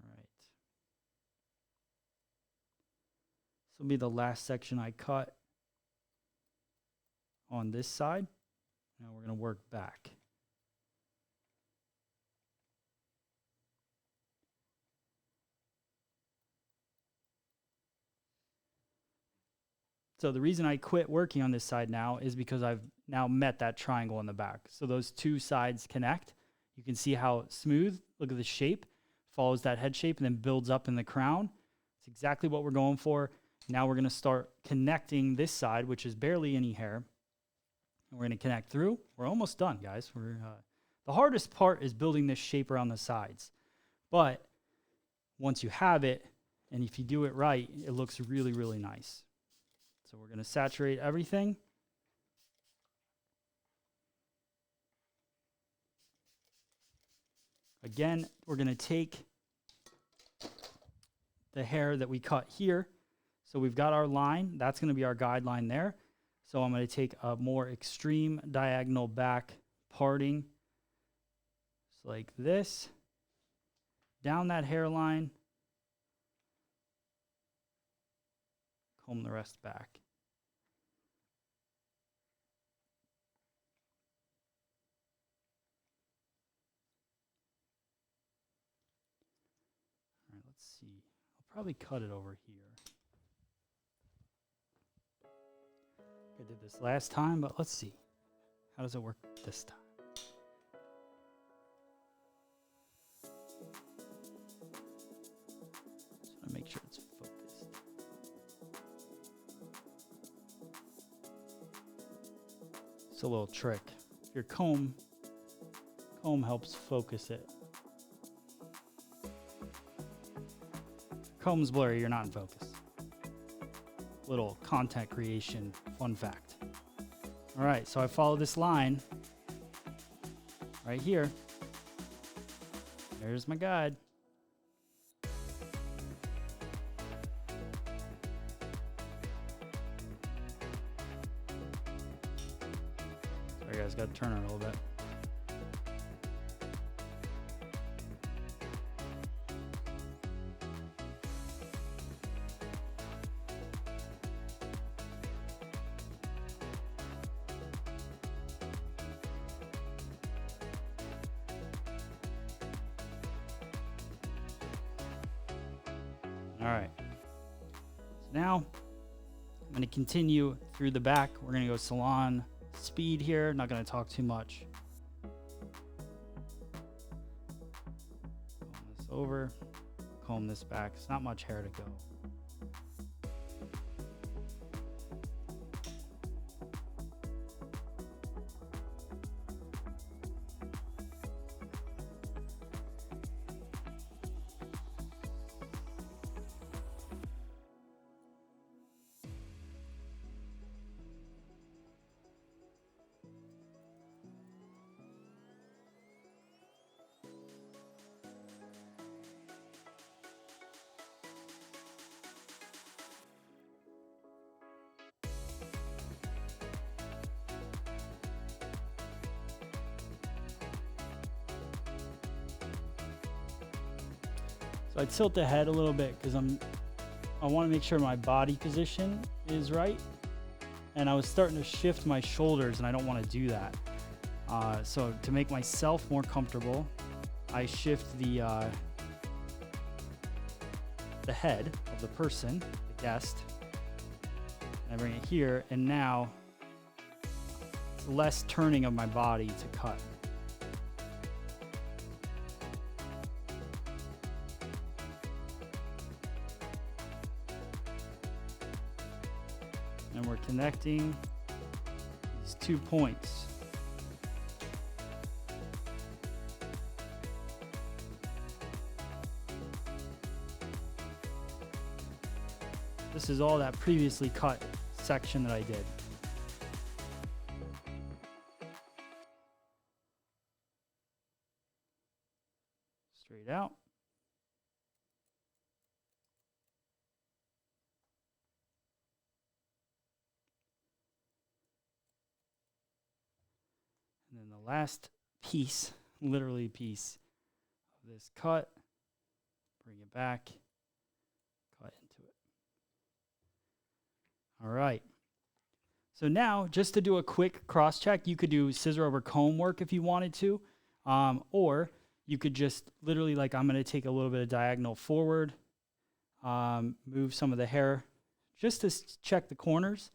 All right. This will be the last section I cut on this side. Now we're going to work back. So the reason I quit working on this side now is because I've now met that triangle in the back. So those two sides connect. You can see how smooth, look at the shape, follows that head shape and then builds up in the crown. It's exactly what we're going for. Now we're going to start connecting this side, which is barely any hair. And we're going to connect through. We're almost done, guys. The hardest part is building this shape around the sides. But once you have it, and if you do it right, it looks really, really nice. So we're going to saturate everything. Again, we're going to take the hair that we cut here. So we've got our line. That's going to be our guideline there. So I'm going to take a more extreme diagonal back parting. Just like this. Down that hairline. Comb the rest back. All right, let's see. I'll probably cut it over here. I did this last time, but let's see. How does it work this time? Just want to make sure it's focused. It's a little trick. Your comb helps focus it. Comb's blurry, you're not in focus. Little content creation fun fact. All right, so I follow this line right here. There's my guide. Sorry guys, got to turn it a little bit. All right. So now I'm going to continue through the back. We're going to go salon speed here. Not going to talk too much. Comb this over, comb this back. It's not much hair to go. So I tilt the head a little bit because I want to make sure my body position is right. And I was starting to shift my shoulders and I don't want to do that. So to make myself more comfortable, I shift the head of the person, the guest. I bring it here, and now it's less turning of my body to cut. And we're connecting these 2 points. This is all that previously cut section that I did. Straight out. And then the last piece, literally piece of this cut, bring it back, cut into it. All right. So now, just to do a quick cross check, you could do scissor over comb work if you wanted to, or you could just literally, like, I'm going to take a little bit of diagonal forward, move some of the hair just to check the corners,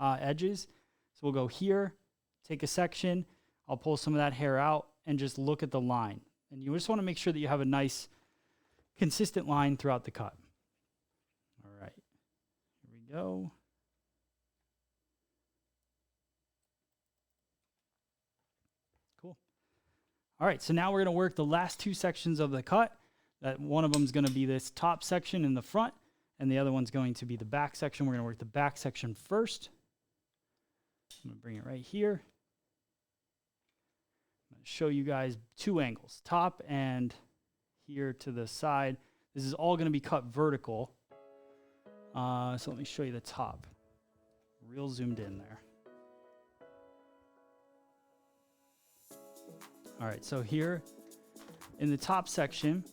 edges. So we'll go here, take a section. I'll pull some of that hair out and just look at the line. And you just want to make sure that you have a nice, consistent line throughout the cut. All right, here we go. Cool. All right, so now we're going to work the last 2 sections of the cut. That one of them is going to be this top section in the front, and the other one's going to be the back section. We're going to work the back section first. I'm going to bring it right here. I'm going to show you guys 2 angles, top and here to the side. This is all going to be cut vertical. So let me show you the top. Real zoomed in there. All right, so here in the top section,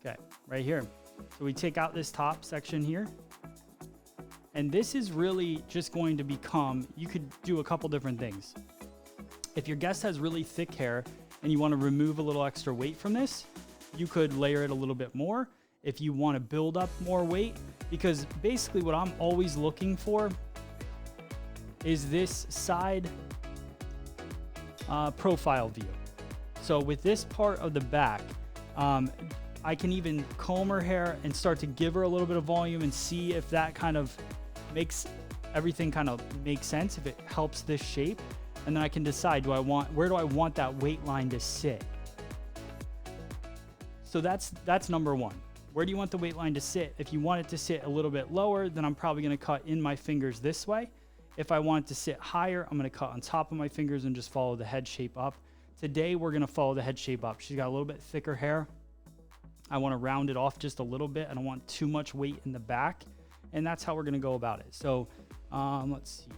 okay, right here. So we take out this top section here. And this is really just going to become, you could do a couple different things. If your guest has really thick hair and you want to remove a little extra weight from this, you could layer it a little bit more. If you want to build up more weight, because basically what I'm always looking for is this side profile view. So with this part of the back, I can even comb her hair and start to give her a little bit of volume and see if that kind of makes everything kind of make sense, if it helps this shape. And then I can decide, where do I want that weight line to sit? So that's number 1. Where do you want the weight line to sit? If you want it to sit a little bit lower, then I'm probably going to cut in my fingers this way. If I want it to sit higher, I'm going to cut on top of my fingers and just follow the head shape up. Today, we're going to follow the head shape up. She's got a little bit thicker hair. I want to round it off just a little bit. I don't want too much weight in the back. And that's how we're going to go about it. So let's see.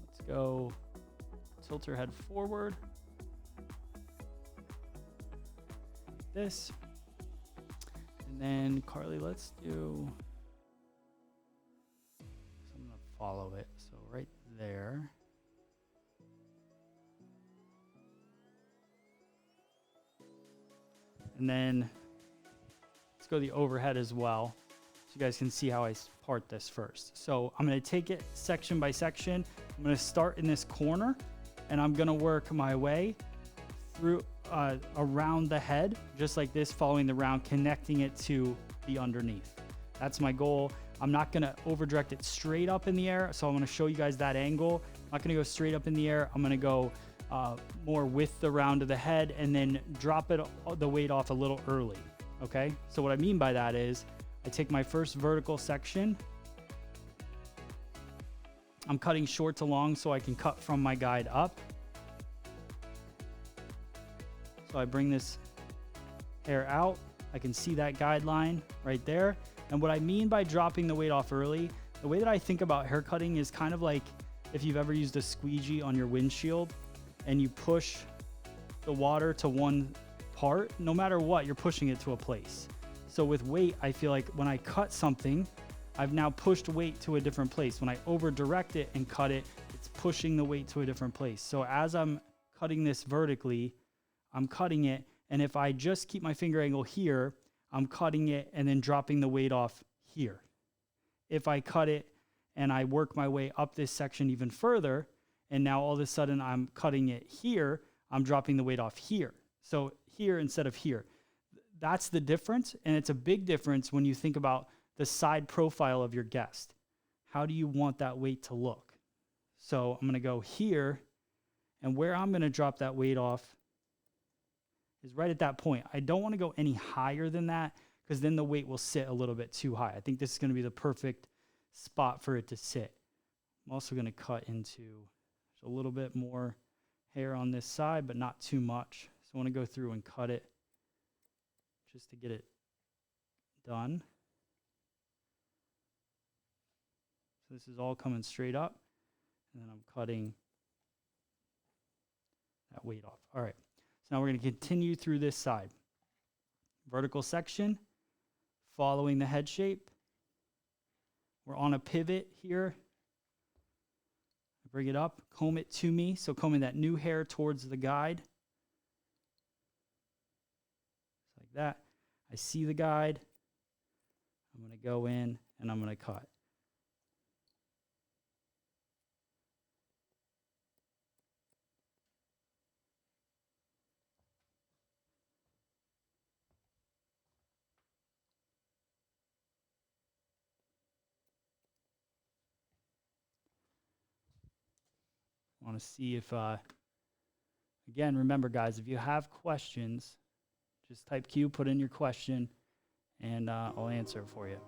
Let's go tilt her head forward. This. And then Carly, let's do. So I'm going to follow it. So right there. And then let's go the overhead as well, so you guys can see how I part this first. So I'm going to take it section by section. I'm going to start in this corner, and I'm going to work my way through around the head, just like this, following the round, connecting it to the underneath. That's my goal. I'm not going to over direct it straight up in the air, so I'm going to show you guys that angle. I'm not going to go straight up in the air. I'm going to go more with the round of the head and then drop it the weight off a little early. Okay, so what I mean by that is I take my first vertical section. I'm cutting short to long so I can cut from my guide up. So I bring this hair out. I can see that guideline right there. And what I mean by dropping the weight off early, the way that I think about hair cutting is kind of like if you've ever used a squeegee on your windshield and you push the water to one part, no matter what, you're pushing it to a place. So with weight, I feel like when I cut something, I've now pushed weight to a different place. When I over direct it and cut it, it's pushing the weight to a different place. So as I'm cutting this vertically, I'm cutting it, and if I just keep my finger angle here, I'm cutting it and then dropping the weight off here. If I cut it and I work my way up this section even further, and now all of a sudden I'm cutting it here, I'm dropping the weight off here. So here instead of here. That's the difference, and it's a big difference when you think about the side profile of your guest. How do you want that weight to look? So I'm going to go here, and where I'm going to drop that weight off is right at that point. I don't want to go any higher than that because then the weight will sit a little bit too high. I think this is going to be the perfect spot for it to sit. I'm also going to cut into a little bit more hair on this side, but not too much. So I want to go through and cut it just to get it done. So this is all coming straight up, and then I'm cutting that weight off. All right. So now we're going to continue through this side. Vertical section, following the head shape. We're on a pivot here. I bring it up, comb it to me. So combing that new hair towards the guide. Just like that. I see the guide. I'm going to go in and I'm going to cut. I want to see if, again, remember guys, if you have questions, just type Q, put in your question, and I'll answer it for you.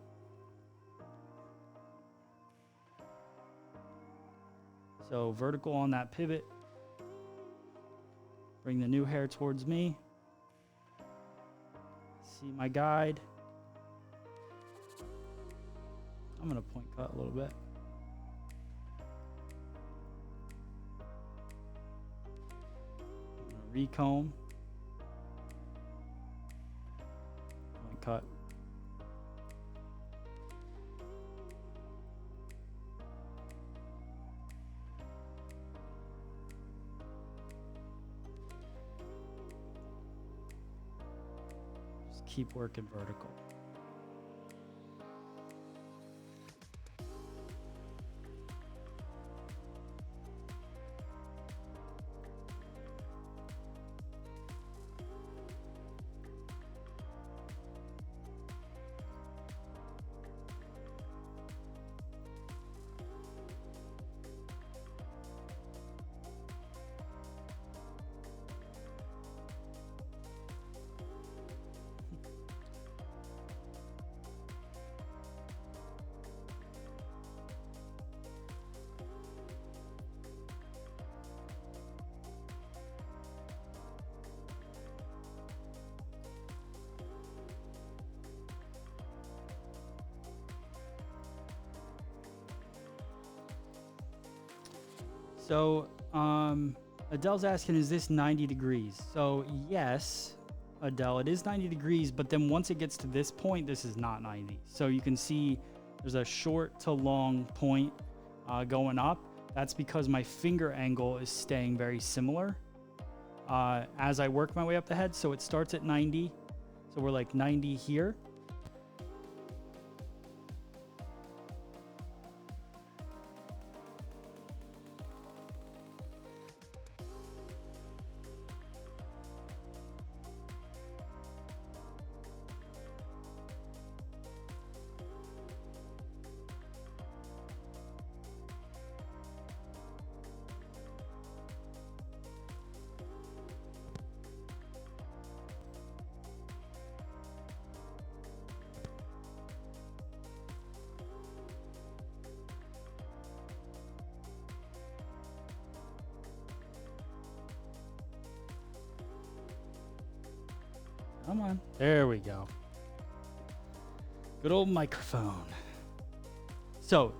So vertical on that pivot. Bring the new hair towards me. See my guide. I'm going to point cut a little bit. Recomb, point cut. Just keep working vertical. So Adele's asking, is this 90 degrees? So yes, Adele, it is 90 degrees, but then once it gets to this point, this is not 90. So you can see there's a short to long point going up. That's because my finger angle is staying very similar as I work my way up the head. So it starts at 90. So we're like 90 here. Come on. There we go. Good old microphone. So,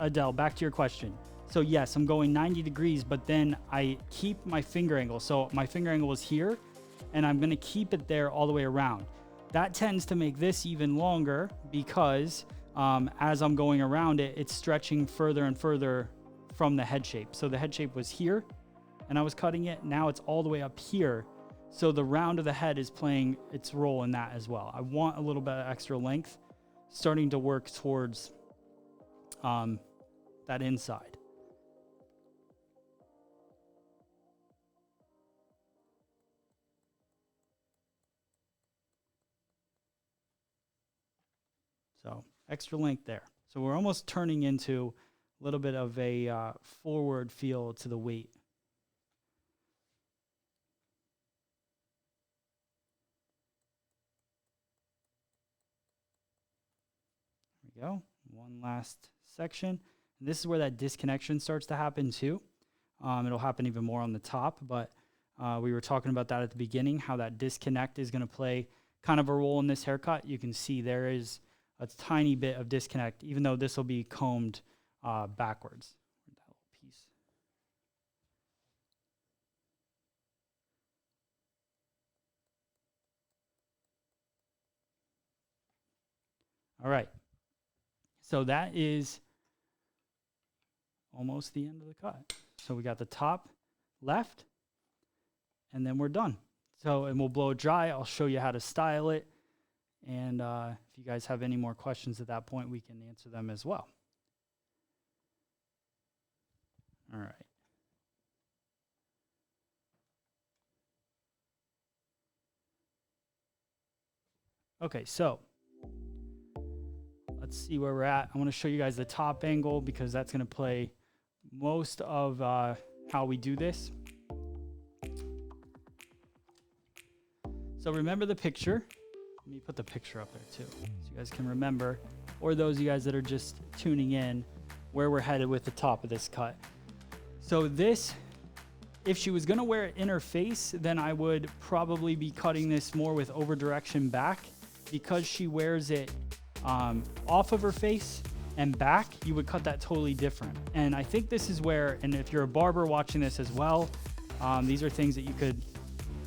Adele, back to your question. So yes, I'm going 90 degrees, but then I keep my finger angle. So my finger angle is here, and I'm going to keep it there all the way around. That tends to make this even longer because as I'm going around it, it's stretching further and further from the head shape. So the head shape was here, and I was cutting it. Now it's all the way up here. So the round of the head is playing its role in that as well. I want a little bit of extra length, starting to work towards that inside. So extra length there. So we're almost turning into a little bit of a forward feel to the weight. Go. One last section. And this is where that disconnection starts to happen too. It'll happen even more on the top, but we were talking about that at the beginning, how that disconnect is going to play kind of a role in this haircut. You can see there is a tiny bit of disconnect, even though this will be combed backwards. That little piece. All right. So that is almost the end of the cut. So we got the top left, and then we're done. So, and we'll blow it dry. I'll show you how to style it. And if you guys have any more questions at that point, we can answer them as well. All right. Okay, so let's see where we're at. I want to show you guys the top angle because that's going to play most of how we do this. So remember the picture. Let me put the picture up there too, so you guys can remember, or those of you guys that are just tuning in, where we're headed with the top of this cut. So this, if she was going to wear it in her face, then I would probably be cutting this more with over direction back. Because she wears it off of her face and back, you would cut that totally different. And I think this is where, and if you're a barber watching this as well, these are things that you could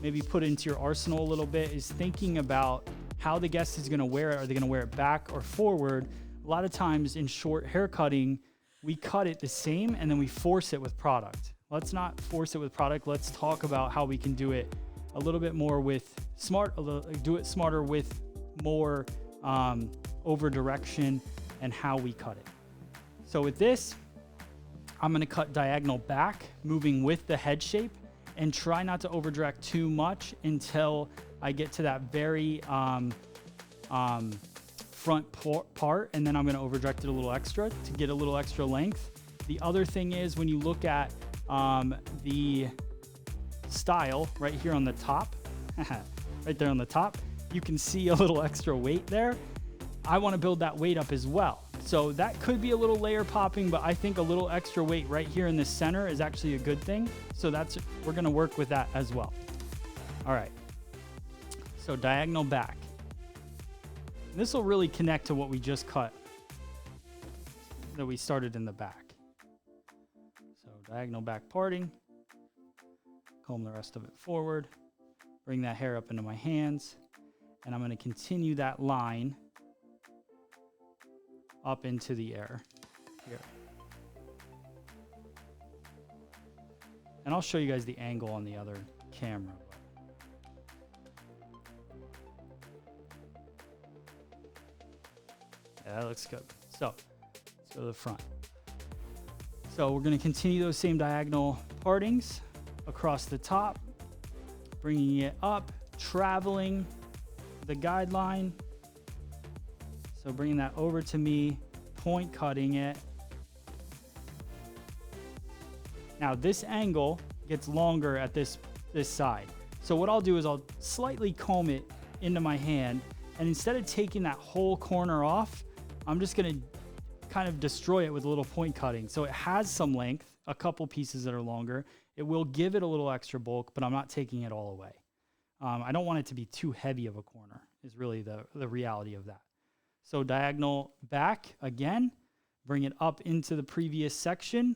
maybe put into your arsenal a little bit, is thinking about how the guest is going to wear it. Are they going to wear it back or forward? A lot of times in short hair cutting, we cut it the same and then we force it with product. Let's not force it with product. Let's talk about how we can do it a little bit more with do it smarter with more over direction and how we cut it. So with this, I'm going to cut diagonal back, moving with the head shape, and try not to over direct too much until I get to that very front part, and then I'm going to over direct it a little extra to get a little extra length. The other thing is when you look at the style right here on the top, right there on the top, you can see a little extra weight there. I want to build that weight up as well. So that could be a little layer popping, but I think a little extra weight right here in the center is actually a good thing. So we're going to work with that as well. All right. So diagonal back. This will really connect to what we just cut that we started in the back. So diagonal back parting, comb the rest of it forward, bring that hair up into my hands, and I'm going to continue that line up into the air here. And I'll show you guys the angle on the other camera. Yeah, that looks good. So let's go to the front. So we're going to continue those same diagonal partings across the top, bringing it up, traveling the guideline. So bringing that over to me, point cutting it. Now this angle gets longer at this side. So what I'll do is I'll slightly comb it into my hand, and instead of taking that whole corner off, I'm just gonna kind of destroy it with a little point cutting. So it has some length, a couple pieces that are longer. It will give it a little extra bulk, but I'm not taking it all away. I don't want it to be too heavy of a corner, is really the reality of that. So diagonal back again, bring it up into the previous section,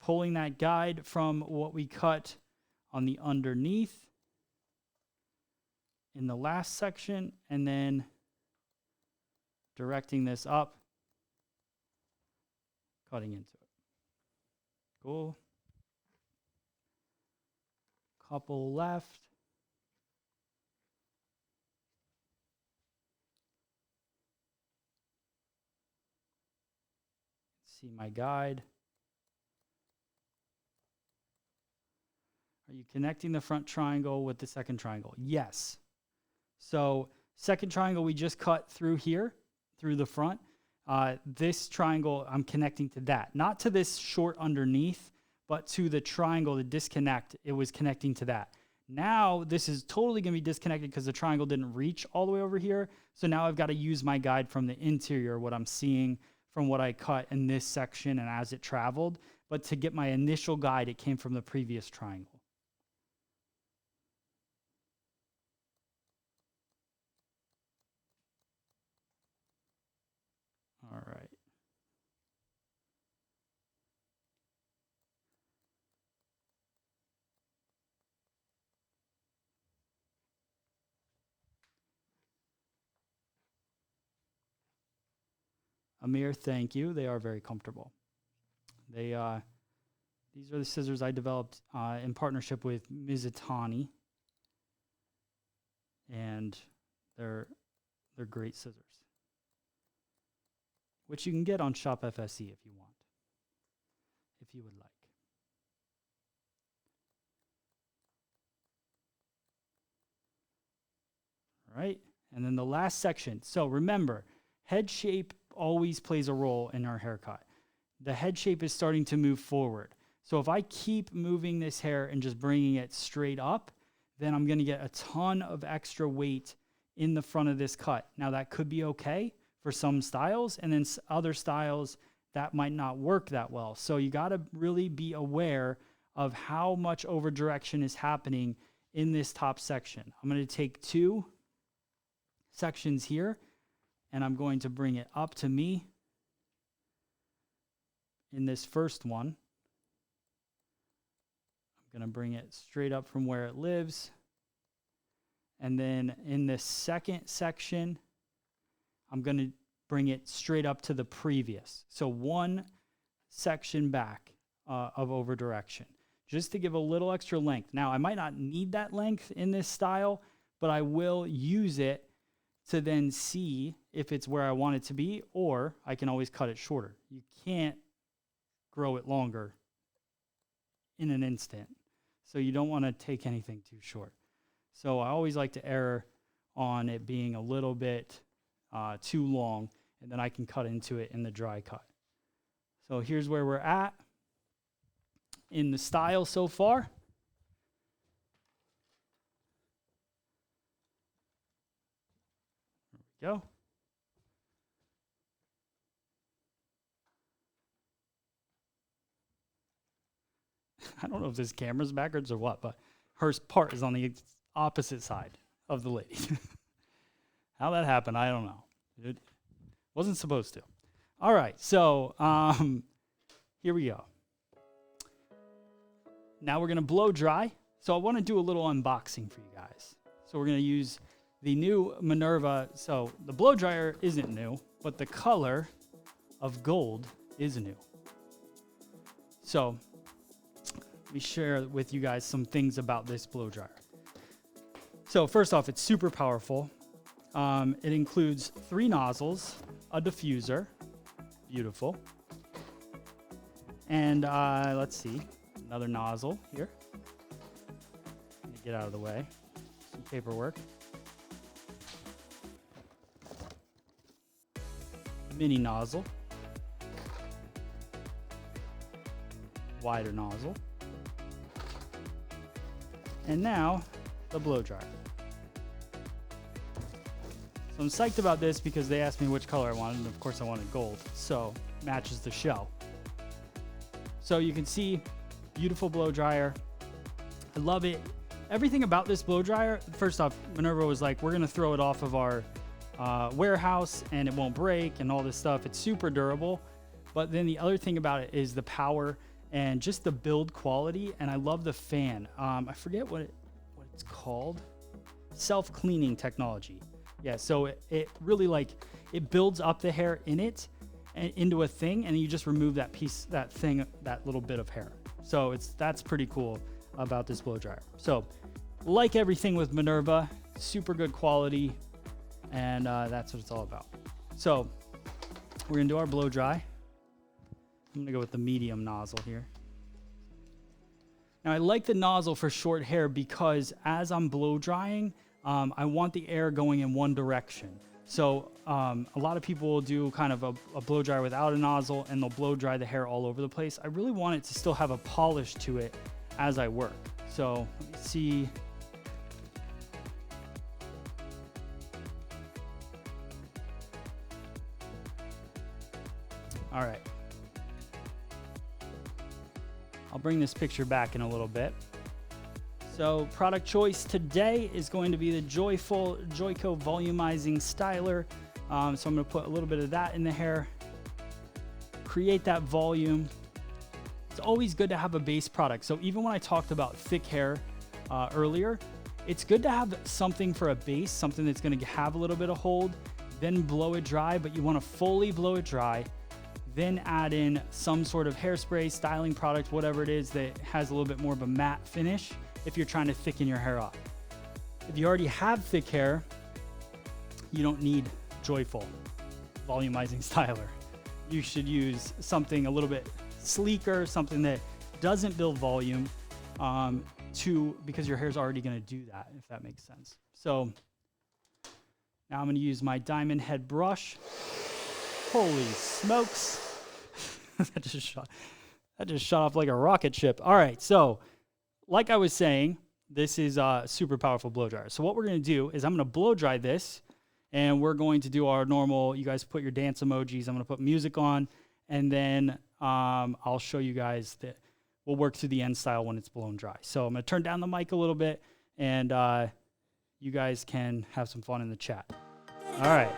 pulling that guide from what we cut on the underneath in the last section, and then directing this up, cutting into it. Cool. Couple left. See my guide. Are you connecting the front triangle with the second triangle? Yes. So second triangle we just cut through here, through the front. This triangle, I'm connecting to that. Not to this short underneath, but to the triangle, the disconnect, it was connecting to that. Now this is totally gonna be disconnected because the triangle didn't reach all the way over here. So now I've got to use my guide from the interior, what I'm seeing from what I cut in this section and as it traveled. But to get my initial guide, it came from the previous triangle. All right. Amir, thank you. They are very comfortable. These are the scissors I developed in partnership with Mizutani, and they're great scissors, which you can get on Shop FSE if you want, if you would like. All right, and then the last section. So remember, head shape always plays a role in our haircut. The head shape is starting to move forward. So if I keep moving this hair and just bringing it straight up, then I'm gonna get a ton of extra weight in the front of this cut. Now that could be okay for some styles, and then other styles that might not work that well. So you gotta really be aware of how much over direction is happening in this top section. I'm gonna take 2 sections here, and I'm going to bring it up to me in this first one. I'm going to bring it straight up from where it lives. And then in the second section, I'm going to bring it straight up to the previous. So 1 section back of over direction, just to give a little extra length. Now, I might not need that length in this style, but I will use it to then see if it's where I want it to be, or I can always cut it shorter. You can't grow it longer in an instant. So you don't want to take anything too short. So I always like to err on it being a little bit too long, and then I can cut into it in the dry cut. So here's where we're at in the style so far. Go. I don't know if this camera's backwards or what, but her part is on the opposite side of the lady. How that happened, I don't know. It wasn't supposed to. All right, so here we go. Now we're gonna blow dry. So I wanna do a little unboxing for you guys. So we're gonna use the new Minerva. So the blow dryer isn't new, but the color of gold is new. So let me share with you guys some things about this blow dryer. So first off, it's super powerful. It includes 3 nozzles, a diffuser, beautiful. And let's see, another nozzle here. Let me get out of the way, some paperwork. Mini nozzle, wider nozzle, and now the blow dryer. So I'm psyched about this because they asked me which color I wanted, and of course I wanted gold, so matches the shell. So you can see, beautiful blow dryer. I love it. Everything about this blow dryer, first off, Minerva was like, we're gonna throw it off of our warehouse and it won't break and all this stuff. It's super durable. But then the other thing about it is the power and just the build quality. And I love the fan. I forget what it's called. Self-cleaning technology. Yeah, so it really it builds up the hair in it and into a thing, and you just remove that piece, that little bit of hair. So that's pretty cool about this blow dryer. So like everything with Minerva, super good quality. And that's what it's all about. So we're gonna do our blow dry. I'm gonna go with the medium nozzle here. Now I like the nozzle for short hair because as I'm blow drying, I want the air going in one direction. So a lot of people will do kind of a blow dryer without a nozzle and they'll blow dry the hair all over the place. I really want it to still have a polish to it as I work. So let me see. All right. I'll bring this picture back in a little bit. So product choice today is going to be the Joyco Volumizing Styler. So I'm going to put a little bit of that in the hair, create that volume. It's always good to have a base product. So even when I talked about thick hair earlier, it's good to have something for a base, something that's going to have a little bit of hold, then blow it dry, but you want to fully blow it dry. Then add in some sort of hairspray, styling product, whatever it is that has a little bit more of a matte finish if you're trying to thicken your hair up. If you already have thick hair, you don't need Joyful Volumizing Styler. You should use something a little bit sleeker, something that doesn't build volume because your hair's already gonna do that, if that makes sense. So now I'm gonna use my diamond head brush. Holy smokes. that just shot off like a rocket ship. All right, so like I was saying, this is a super powerful blow dryer. So what we're gonna do is I'm gonna blow dry this, and we're going to do our normal, you guys put your dance emojis, I'm gonna put music on, and then I'll show you guys that we'll work through the end style when it's blown dry. So I'm gonna turn down the mic a little bit, and you guys can have some fun in the chat. All right.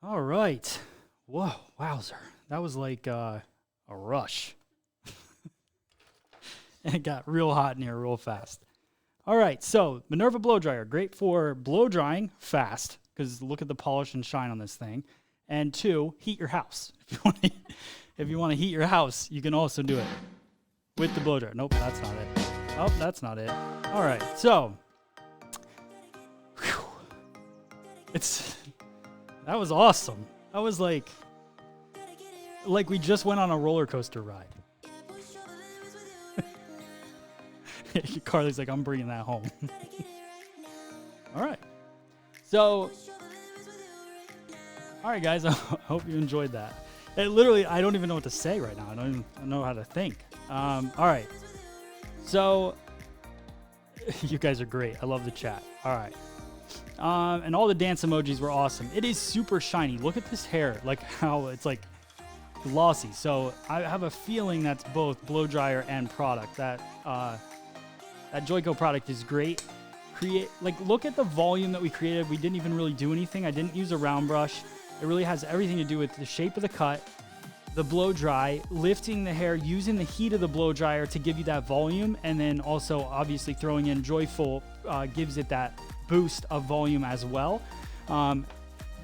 All right. Whoa, wowzer. That was like a rush. And it got real hot in here real fast. All right, so Minerva blow dryer, great for blow drying fast, because look at the polish and shine on this thing. And 2, heat your house. If you want to heat your house, you can also do it with the blow dryer. Nope, that's not it. Oh, that's not it. All right, so that was awesome. That was like we just went on a roller coaster ride. Carly's like, I'm bringing that home. All right. So, all right, guys. I hope you enjoyed that. It literally, I don't even know what to say right now. I don't even know how to think. All right. So, you guys are great. I love the chat. All right. And all the dance emojis were awesome. It is super shiny. Look at this hair, like how it's like glossy. So I have a feeling that's both blow dryer and product. That Joyco product is great. Look at the volume that we created. We didn't even really do anything. I didn't use a round brush. It really has everything to do with the shape of the cut, the blow dry, lifting the hair, using the heat of the blow dryer to give you that volume, and then also obviously throwing in Joyful gives it that boost of volume as well.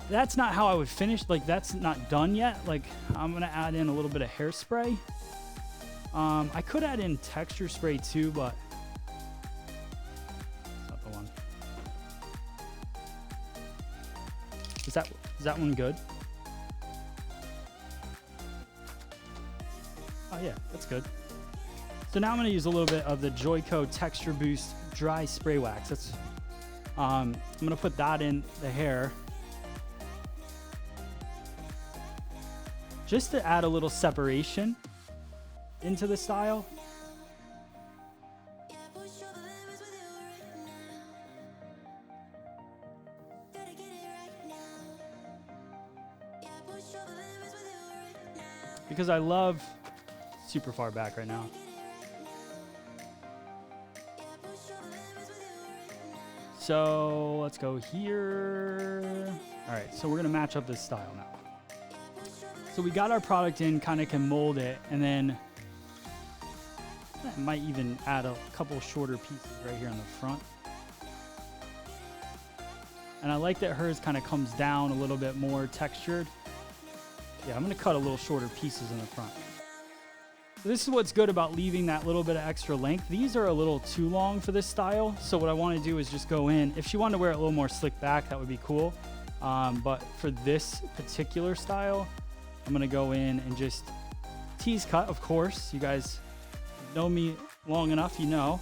That's not how I would finish. Like, that's not done yet. Like, I'm gonna add in a little bit of hairspray. I could add in texture spray too, but it's not the one. Is that one good? Oh yeah, that's good. So now I'm gonna use a little bit of the Joyco Texture Boost Dry Spray Wax. That's I'm gonna put that in the hair just to add a little separation into the style. Because I love super far back right now. So let's go here. All right, so we're gonna match up this style now. So we got our product in, kind of can mold it, and then I might even add a couple shorter pieces right here in the front. And I like that hers kind of comes down a little bit more textured. Yeah, I'm gonna cut a little shorter pieces in the front. So this is what's good about leaving that little bit of extra length. These are a little too long for this style, so what I want to do is just go in. If she wanted to wear it a little more slick back, that would be cool. But for this particular style, I'm gonna go in and just tease cut, of course. You guys know me long enough, you know.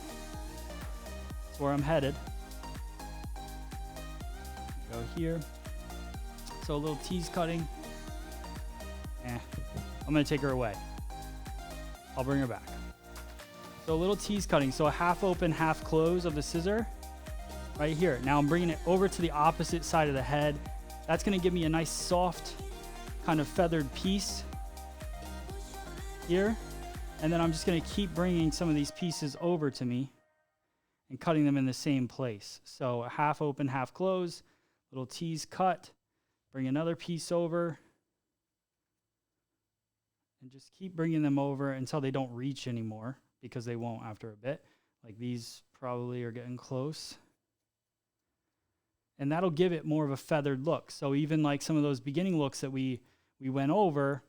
That's where I'm headed. Go here. So a little tease cutting. I'm gonna take her away. I'll bring her back. So a little tease cutting. So a half open, half close of the scissor right here. Now I'm bringing it over to the opposite side of the head. That's going to give me a nice soft kind of feathered piece here. And then I'm just going to keep bringing some of these pieces over to me and cutting them in the same place. So half open, half close, little tease cut, bring another piece over, and just keep bringing them over until they don't reach anymore, because they won't after a bit. Like these probably are getting close. And that'll give it more of a feathered look. So even like some of those beginning looks that we went over,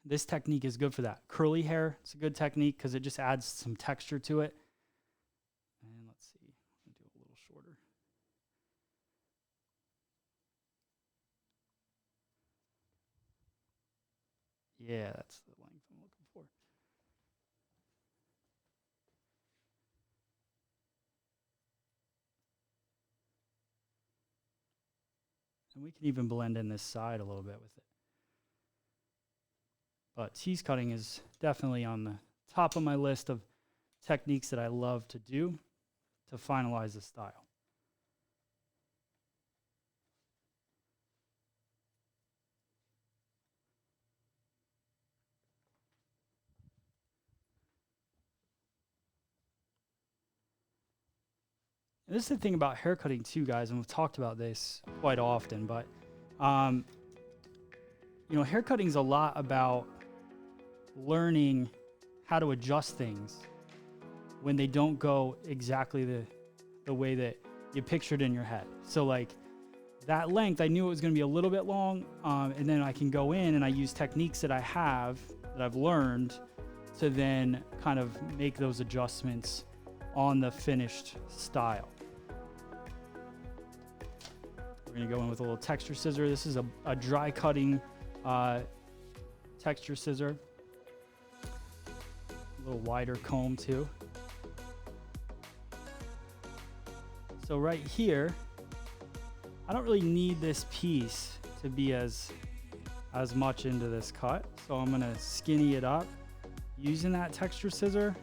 this technique is good for that. Curly hair, it's a good technique because it just adds some texture to it. And let's see, I'll do it a little shorter. Yeah, that's the length I'm looking for. And we can even blend in this side a little bit with it. But tease cutting is definitely on the top of my list of techniques that I love to do to finalize the style. And this is the thing about haircutting too, guys, and we've talked about this quite often, but haircutting is a lot about learning how to adjust things when they don't go exactly the way that you pictured in your head. So like that length, I knew it was going to be a little bit long, and then I can go in and I use techniques that I've learned to then kind of make those adjustments on the finished style. We're going to go in with a little texture scissor. This is a dry cutting texture scissor. A little wider comb too. So right here, I don't really need this piece to be as much into this cut. So I'm going to skinny it up using that texture scissor.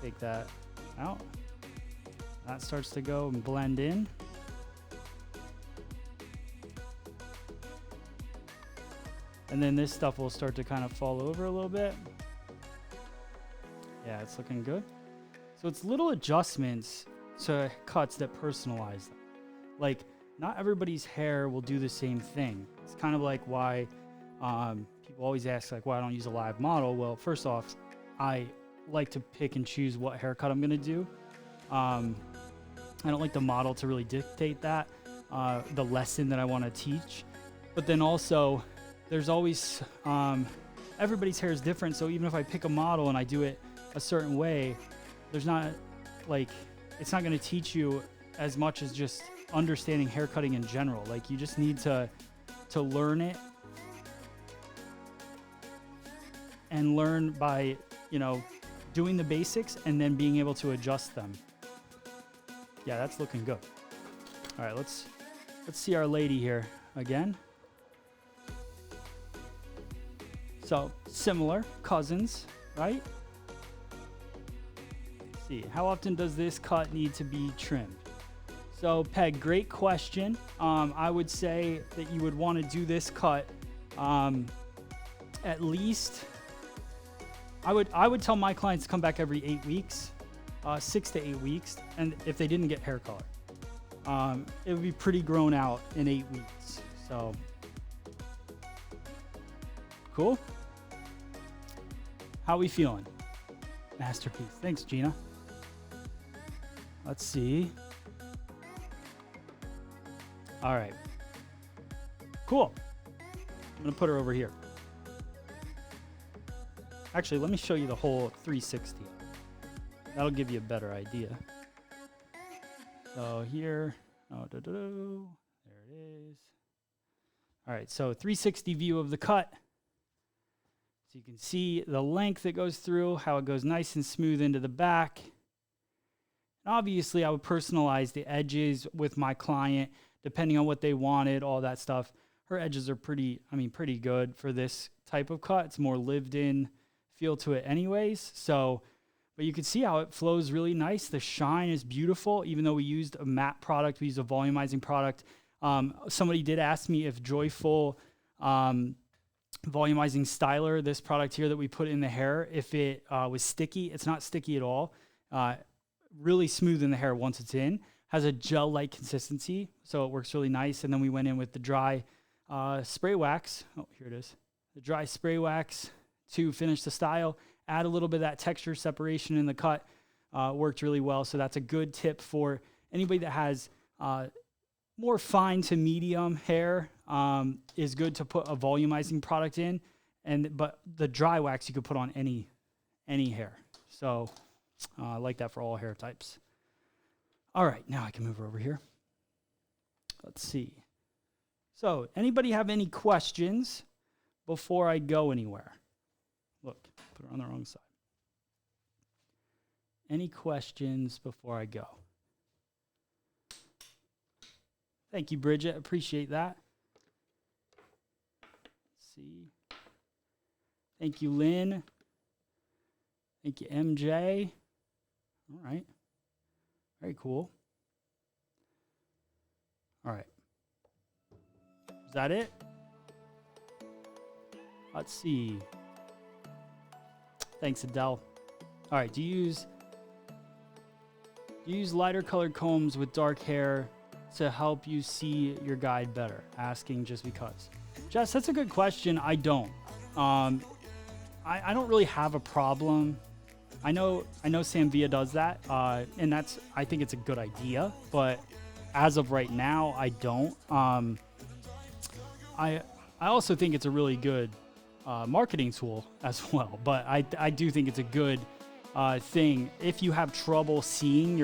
Take that out. That starts to go and blend in. And then this stuff will start to kind of fall over a little bit. Yeah, it's looking good. So it's little adjustments to cuts that personalize them. Like, not everybody's hair will do the same thing. It's kind of like why people always ask, like, why I don't use a live model. Well, first off, I like to pick and choose what haircut I'm going to do. I don't like the model to really dictate that, the lesson that I want to teach. But then also, there's always, everybody's hair is different. So even if I pick a model and I do it a certain way, there's not like, it's not going to teach you as much as just understanding haircutting in general. Like, you just need to learn it and learn by, doing the basics and then being able to adjust them. Yeah, that's looking good. All right, let's see our lady here again. So similar, cousins, right? Let's see, how often does this cut need to be trimmed? So Peg, great question. I would say that you would want to do this cut at least, I would tell my clients to come back every 8 weeks, 6 to 8 weeks, and if they didn't get hair color. It would be pretty grown out in 8 weeks. So cool. How we feeling? Masterpiece. Thanks, Gina. Let's see. All right. Cool. I'm going to put her over here. Actually, let me show you the whole 360. That'll give you a better idea. So here, there it is. All right, so 360 view of the cut. So you can see the length that goes through, how it goes nice and smooth into the back. And obviously, I would personalize the edges with my client, depending on what they wanted, all that stuff. Her edges are pretty good for this type of cut. It's more lived in feel to it anyways. So But you can see how it flows really nice. The shine is beautiful, even though we used a matte product, we used a volumizing product. Somebody did ask me if Joyful volumizing styler, this product here that we put in the hair, if it was sticky. It's not sticky at all. Really smooth in the hair once it's in. Has a gel-like consistency, so it works really nice. And then we went in with the dry spray wax. Oh, here it is. The dry spray wax to finish the style. Add a little bit of that texture separation in the cut. Worked really well. So that's a good tip for anybody that has more fine to medium hair. Is good to put a volumizing product in. But the dry wax you could put on any hair. So I like that for all hair types. All right, now I can move over here. Let's see. So anybody have any questions before I go anywhere? Look, put it on the wrong side. Any questions before I go? Thank you, Bridget. Appreciate that. Let's see. Thank you, Lynn. Thank you, MJ. All right. Very cool. All right. Is that it? Let's see. Thanks, Adele. All right. Do you use lighter colored combs with dark hair to help you see your guide better? Asking just because. Jess, that's a good question. I don't. I don't really have a problem. I know Samvia does that, and I think it's a good idea. But as of right now, I don't. I also think it's a really good marketing tool as well. But I do think it's a good thing. If you have trouble seeing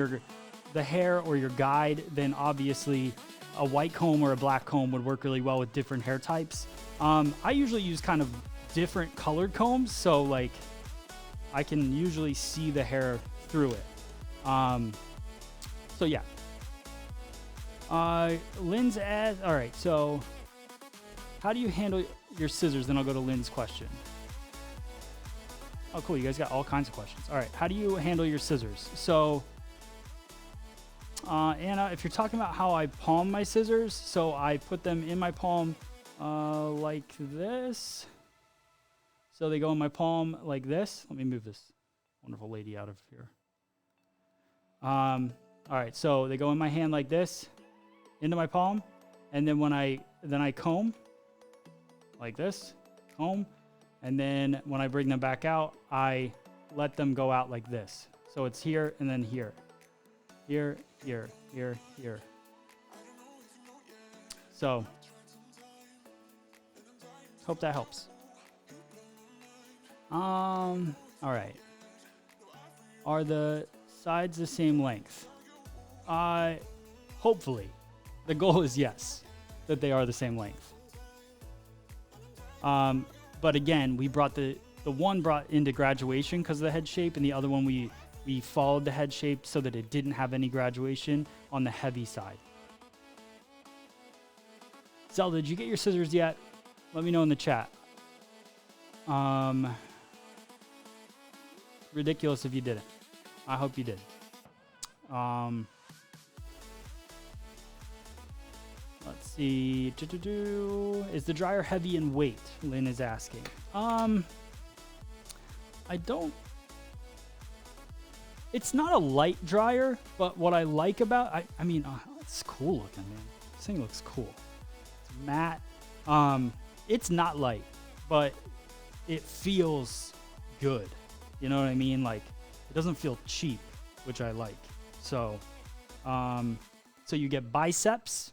the hair or your guide, then obviously a white comb or a black comb would work really well with different hair types. I usually use kind of different colored combs, so like I can usually see the hair through it. So yeah. Lynn's asked, all right, so how do you handle your scissors? Then I'll go to Lynn's question. Oh, cool. You guys got all kinds of questions. All right. How do you handle your scissors? So, Anna, if you're talking about how I palm my scissors, so I put them in my palm like this. So they go in my palm like this. Let me move this wonderful lady out of here. All right, so they go in my hand like this, into my palm, and then when I comb like this, comb, and then when I bring them back out, I let them go out like this. So it's here and then here, here, here, here, here. So hope that helps. All right. Are the sides the same length? Hopefully. The goal is yes, that they are the same length. But again, we brought the one brought into graduation because of the head shape, and the other one we followed the head shape so that it didn't have any graduation on the heavy side. Zelda, did you get your scissors yet? Let me know in the chat. Ridiculous if you didn't. I hope you did. Let's see. Is the dryer heavy in weight? Lynn is asking. I don't. It's not a light dryer, but what I like about I mean, it's cool looking, man. This thing looks cool. It's matte. It's not light, but it feels good. You know what I mean? Like, it doesn't feel cheap, which I like. So, so you get biceps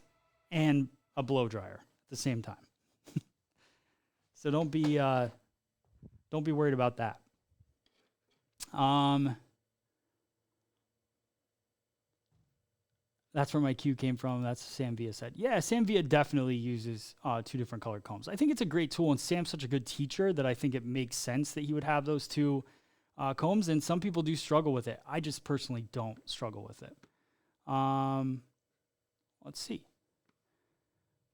and a blow dryer at the same time. So don't be worried about that. That's where my cue came from. That's what Samvia said. Yeah, Samvia definitely uses 2 different colored combs. I think it's a great tool, and Sam's such a good teacher that I think it makes sense that he would have those 2 combs, and some people do struggle with it. I just personally don't struggle with it. Let's see.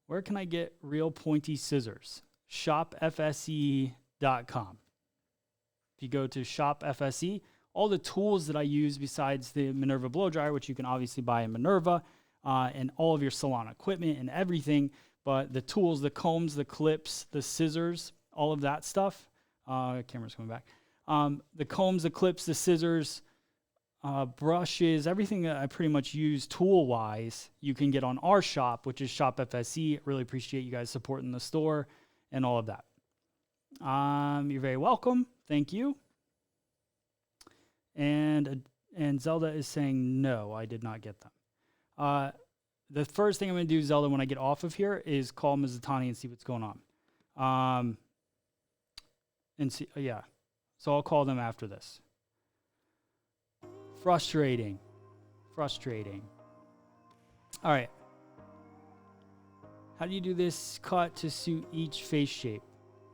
Where can I get real pointy scissors? shopfse.com. If you go to shopfse, all the tools that I use besides the Minerva blow dryer, which you can obviously buy in Minerva, and all of your salon equipment and everything. But the tools, the combs, the clips, the scissors, all of that stuff. Camera's coming back. The combs, the clips, the scissors, brushes, everything that I pretty much use tool-wise, you can get on our shop, which is Shop FSE. Really appreciate you guys supporting the store and all of that. You're very welcome. Thank you. And Zelda is saying, no, I did not get them. The first thing I'm going to do, Zelda, when I get off of here is call Mizutani and see what's going on. And see, yeah. So I'll call them after this. Frustrating. All right. How do you do this cut to suit each face shape?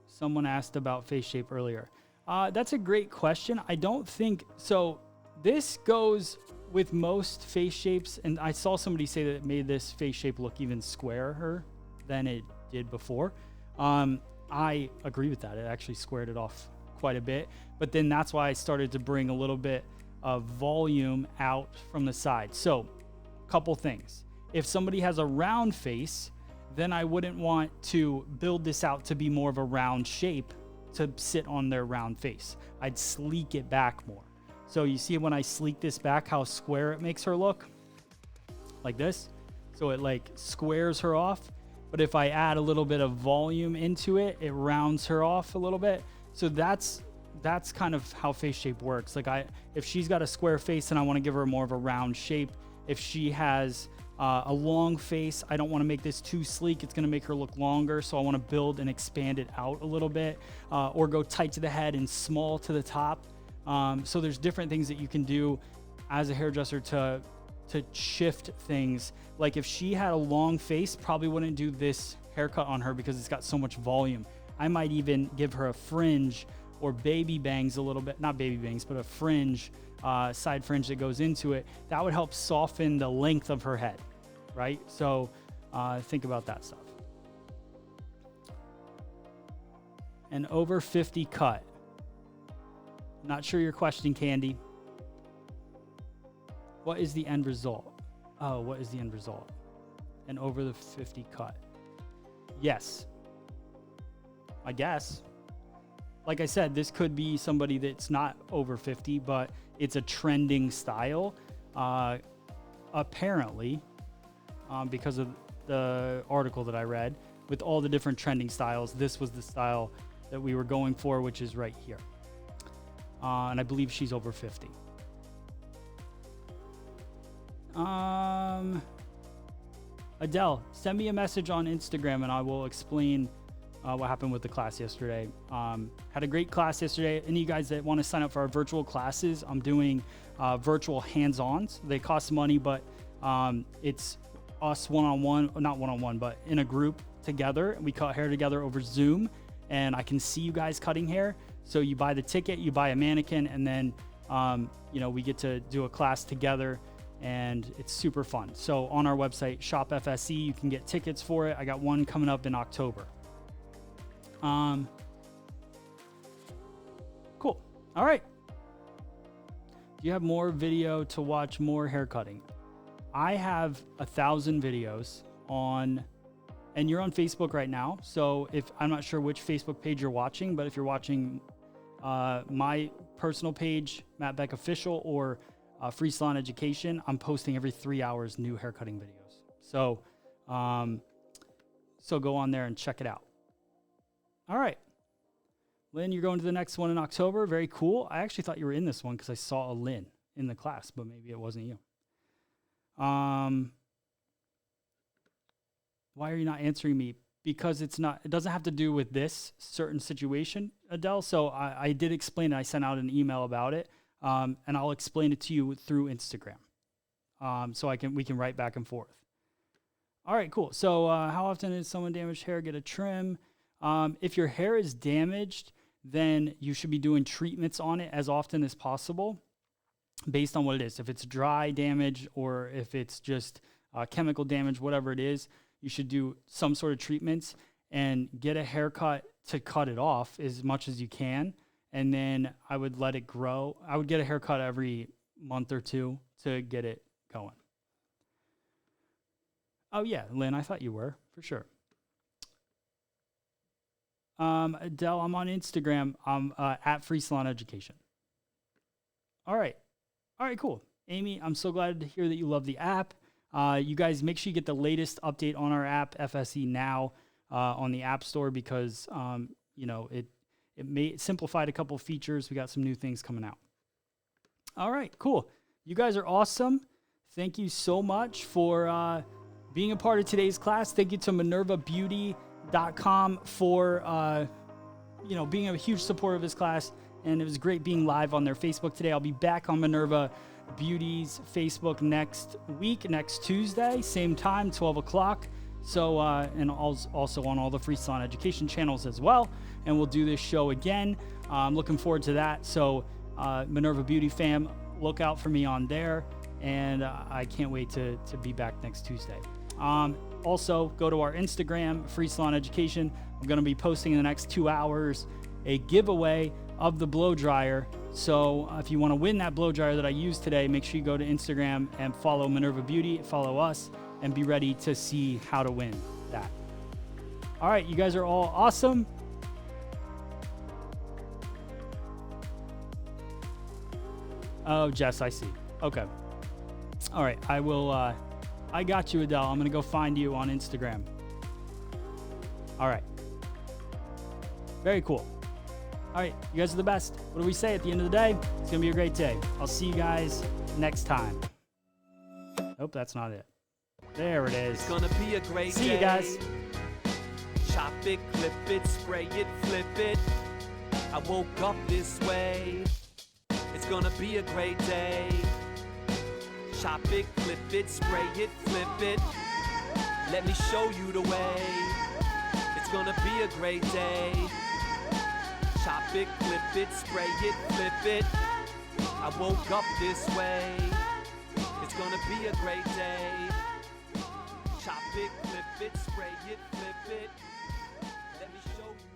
Someone asked about face shape earlier. That's a great question. I don't think so. This goes with most face shapes, and I saw somebody say that it made this face shape look even squarer than it did before. I agree with that. It actually squared it off quite a bit, but then that's why I started to bring a little bit of volume out from the side. So, couple things. If somebody has a round face, then I wouldn't want to build this out to be more of a round shape to sit on their round face. I'd sleek it back more. So you see when I sleek this back, how square it makes her look? Like this. So it like squares her off. But if I add a little bit of volume into it, it rounds her off a little bit. So that's kind of how face shape works. Like if she's got a square face and I want to give her more of a round shape. If she has a long face, I don't want to make this too sleek. It's going to make her look longer. So I want to build and expand it out a little bit, or go tight to the head and small to the top. So there's different things that you can do as a hairdresser to shift things. Like if she had a long face, probably wouldn't do this haircut on her because it's got so much volume. I might even give her a fringe or baby bangs a little bit, not baby bangs, but a fringe, side fringe that goes into it. That would help soften the length of her head, right? So think about that stuff. An over 50 cut. Not sure your question, Candy. What is the end result? Oh, what is the end result? An over the 50 cut. Yes. I guess. Like I said, this could be somebody that's not over 50, but it's a trending style. Apparently, because of the article that I read, with all the different trending styles, this was the style that we were going for, which is right here. And I believe she's over 50. Adele, send me a message on Instagram and I will explain what happened with the class yesterday. Had a great class yesterday. Any of you guys that want to sign up for our virtual classes, I'm doing virtual hands-ons. They cost money, but it's us one-on-one, not one-on-one, but in a group together. We cut hair together over Zoom, and I can see you guys cutting hair. So you buy the ticket, you buy a mannequin, and then we get to do a class together, and it's super fun. So on our website, Shop FSE, you can get tickets for it. I got one coming up in October. Cool. All right. Do you have more video to watch more hair cutting? I have 1,000 videos on, and you're on Facebook right now. So if I'm not sure which Facebook page you're watching, but if you're watching my personal page, Matt Beck Official, or Free Salon Education, I'm posting every 3 hours new haircutting videos. So, so go on there and check it out. All right. Lynn, you're going to the next one in October. Very cool. I actually thought you were in this one because I saw a Lynn in the class, but maybe it wasn't you. Why are you not answering me? Because it doesn't have to do with this certain situation, Adele. So I did explain it. I sent out an email about it. And I'll explain it to you through Instagram. So we can write back and forth. All right, cool. So how often does someone damaged hair get a trim? If your hair is damaged, then you should be doing treatments on it as often as possible based on what it is. If it's dry damage or if it's just chemical damage, whatever it is, you should do some sort of treatments and get a haircut to cut it off as much as you can and then I would let it grow. I would get a haircut every month or two to get it going. Oh yeah, Lynn, I thought you were, for sure. Adele, I'm on Instagram. I'm at Free Salon Education. All right, cool. Amy, I'm so glad to hear that you love the app. You guys, make sure you get the latest update on our app, FSE Now, on the App Store, because it simplified a couple features. We got some new things coming out. All right, cool. You guys are awesome. Thank you so much for being a part of today's class. Thank you to MinervaBeauty.com for being a huge supporter of this class. And it was great being live on their Facebook today. I'll be back on Minerva Beauty's Facebook next week, next Tuesday, same time, 12 o'clock. So, and also on all the Free Salon Education channels as well. And we'll do this show again. I'm looking forward to that. So, Minerva Beauty fam, look out for me on there. And I can't wait to be back next Tuesday. Also, go to our Instagram, Free Salon Education. I'm going to be posting in the next 2 hours a giveaway of the blow dryer. So if you want to win that blow dryer that I used today, make sure you go to Instagram and follow Minerva Beauty, follow us, and be ready to see how to win that. All right, you guys are all awesome. Oh, Jess, I see. Okay. All right, I will, I got you, Adele. I'm going to go find you on Instagram. All right. Very cool. All right, you guys are the best. What do we say at the end of the day? It's going to be a great day. I'll see you guys next time. Nope, that's not it. There it is. It's going to be a great day. See you guys. Chop it, clip it, spray it, flip it. I woke up this way. It's going to be a great day. Chop it, clip it, spray it, flip it. Let me show you the way. It's going to be a great day. Chop it, clip it, spray it, flip it. I woke up this way. It's gonna be a great day. Chop it, clip it, spray it, flip it. Let me show you.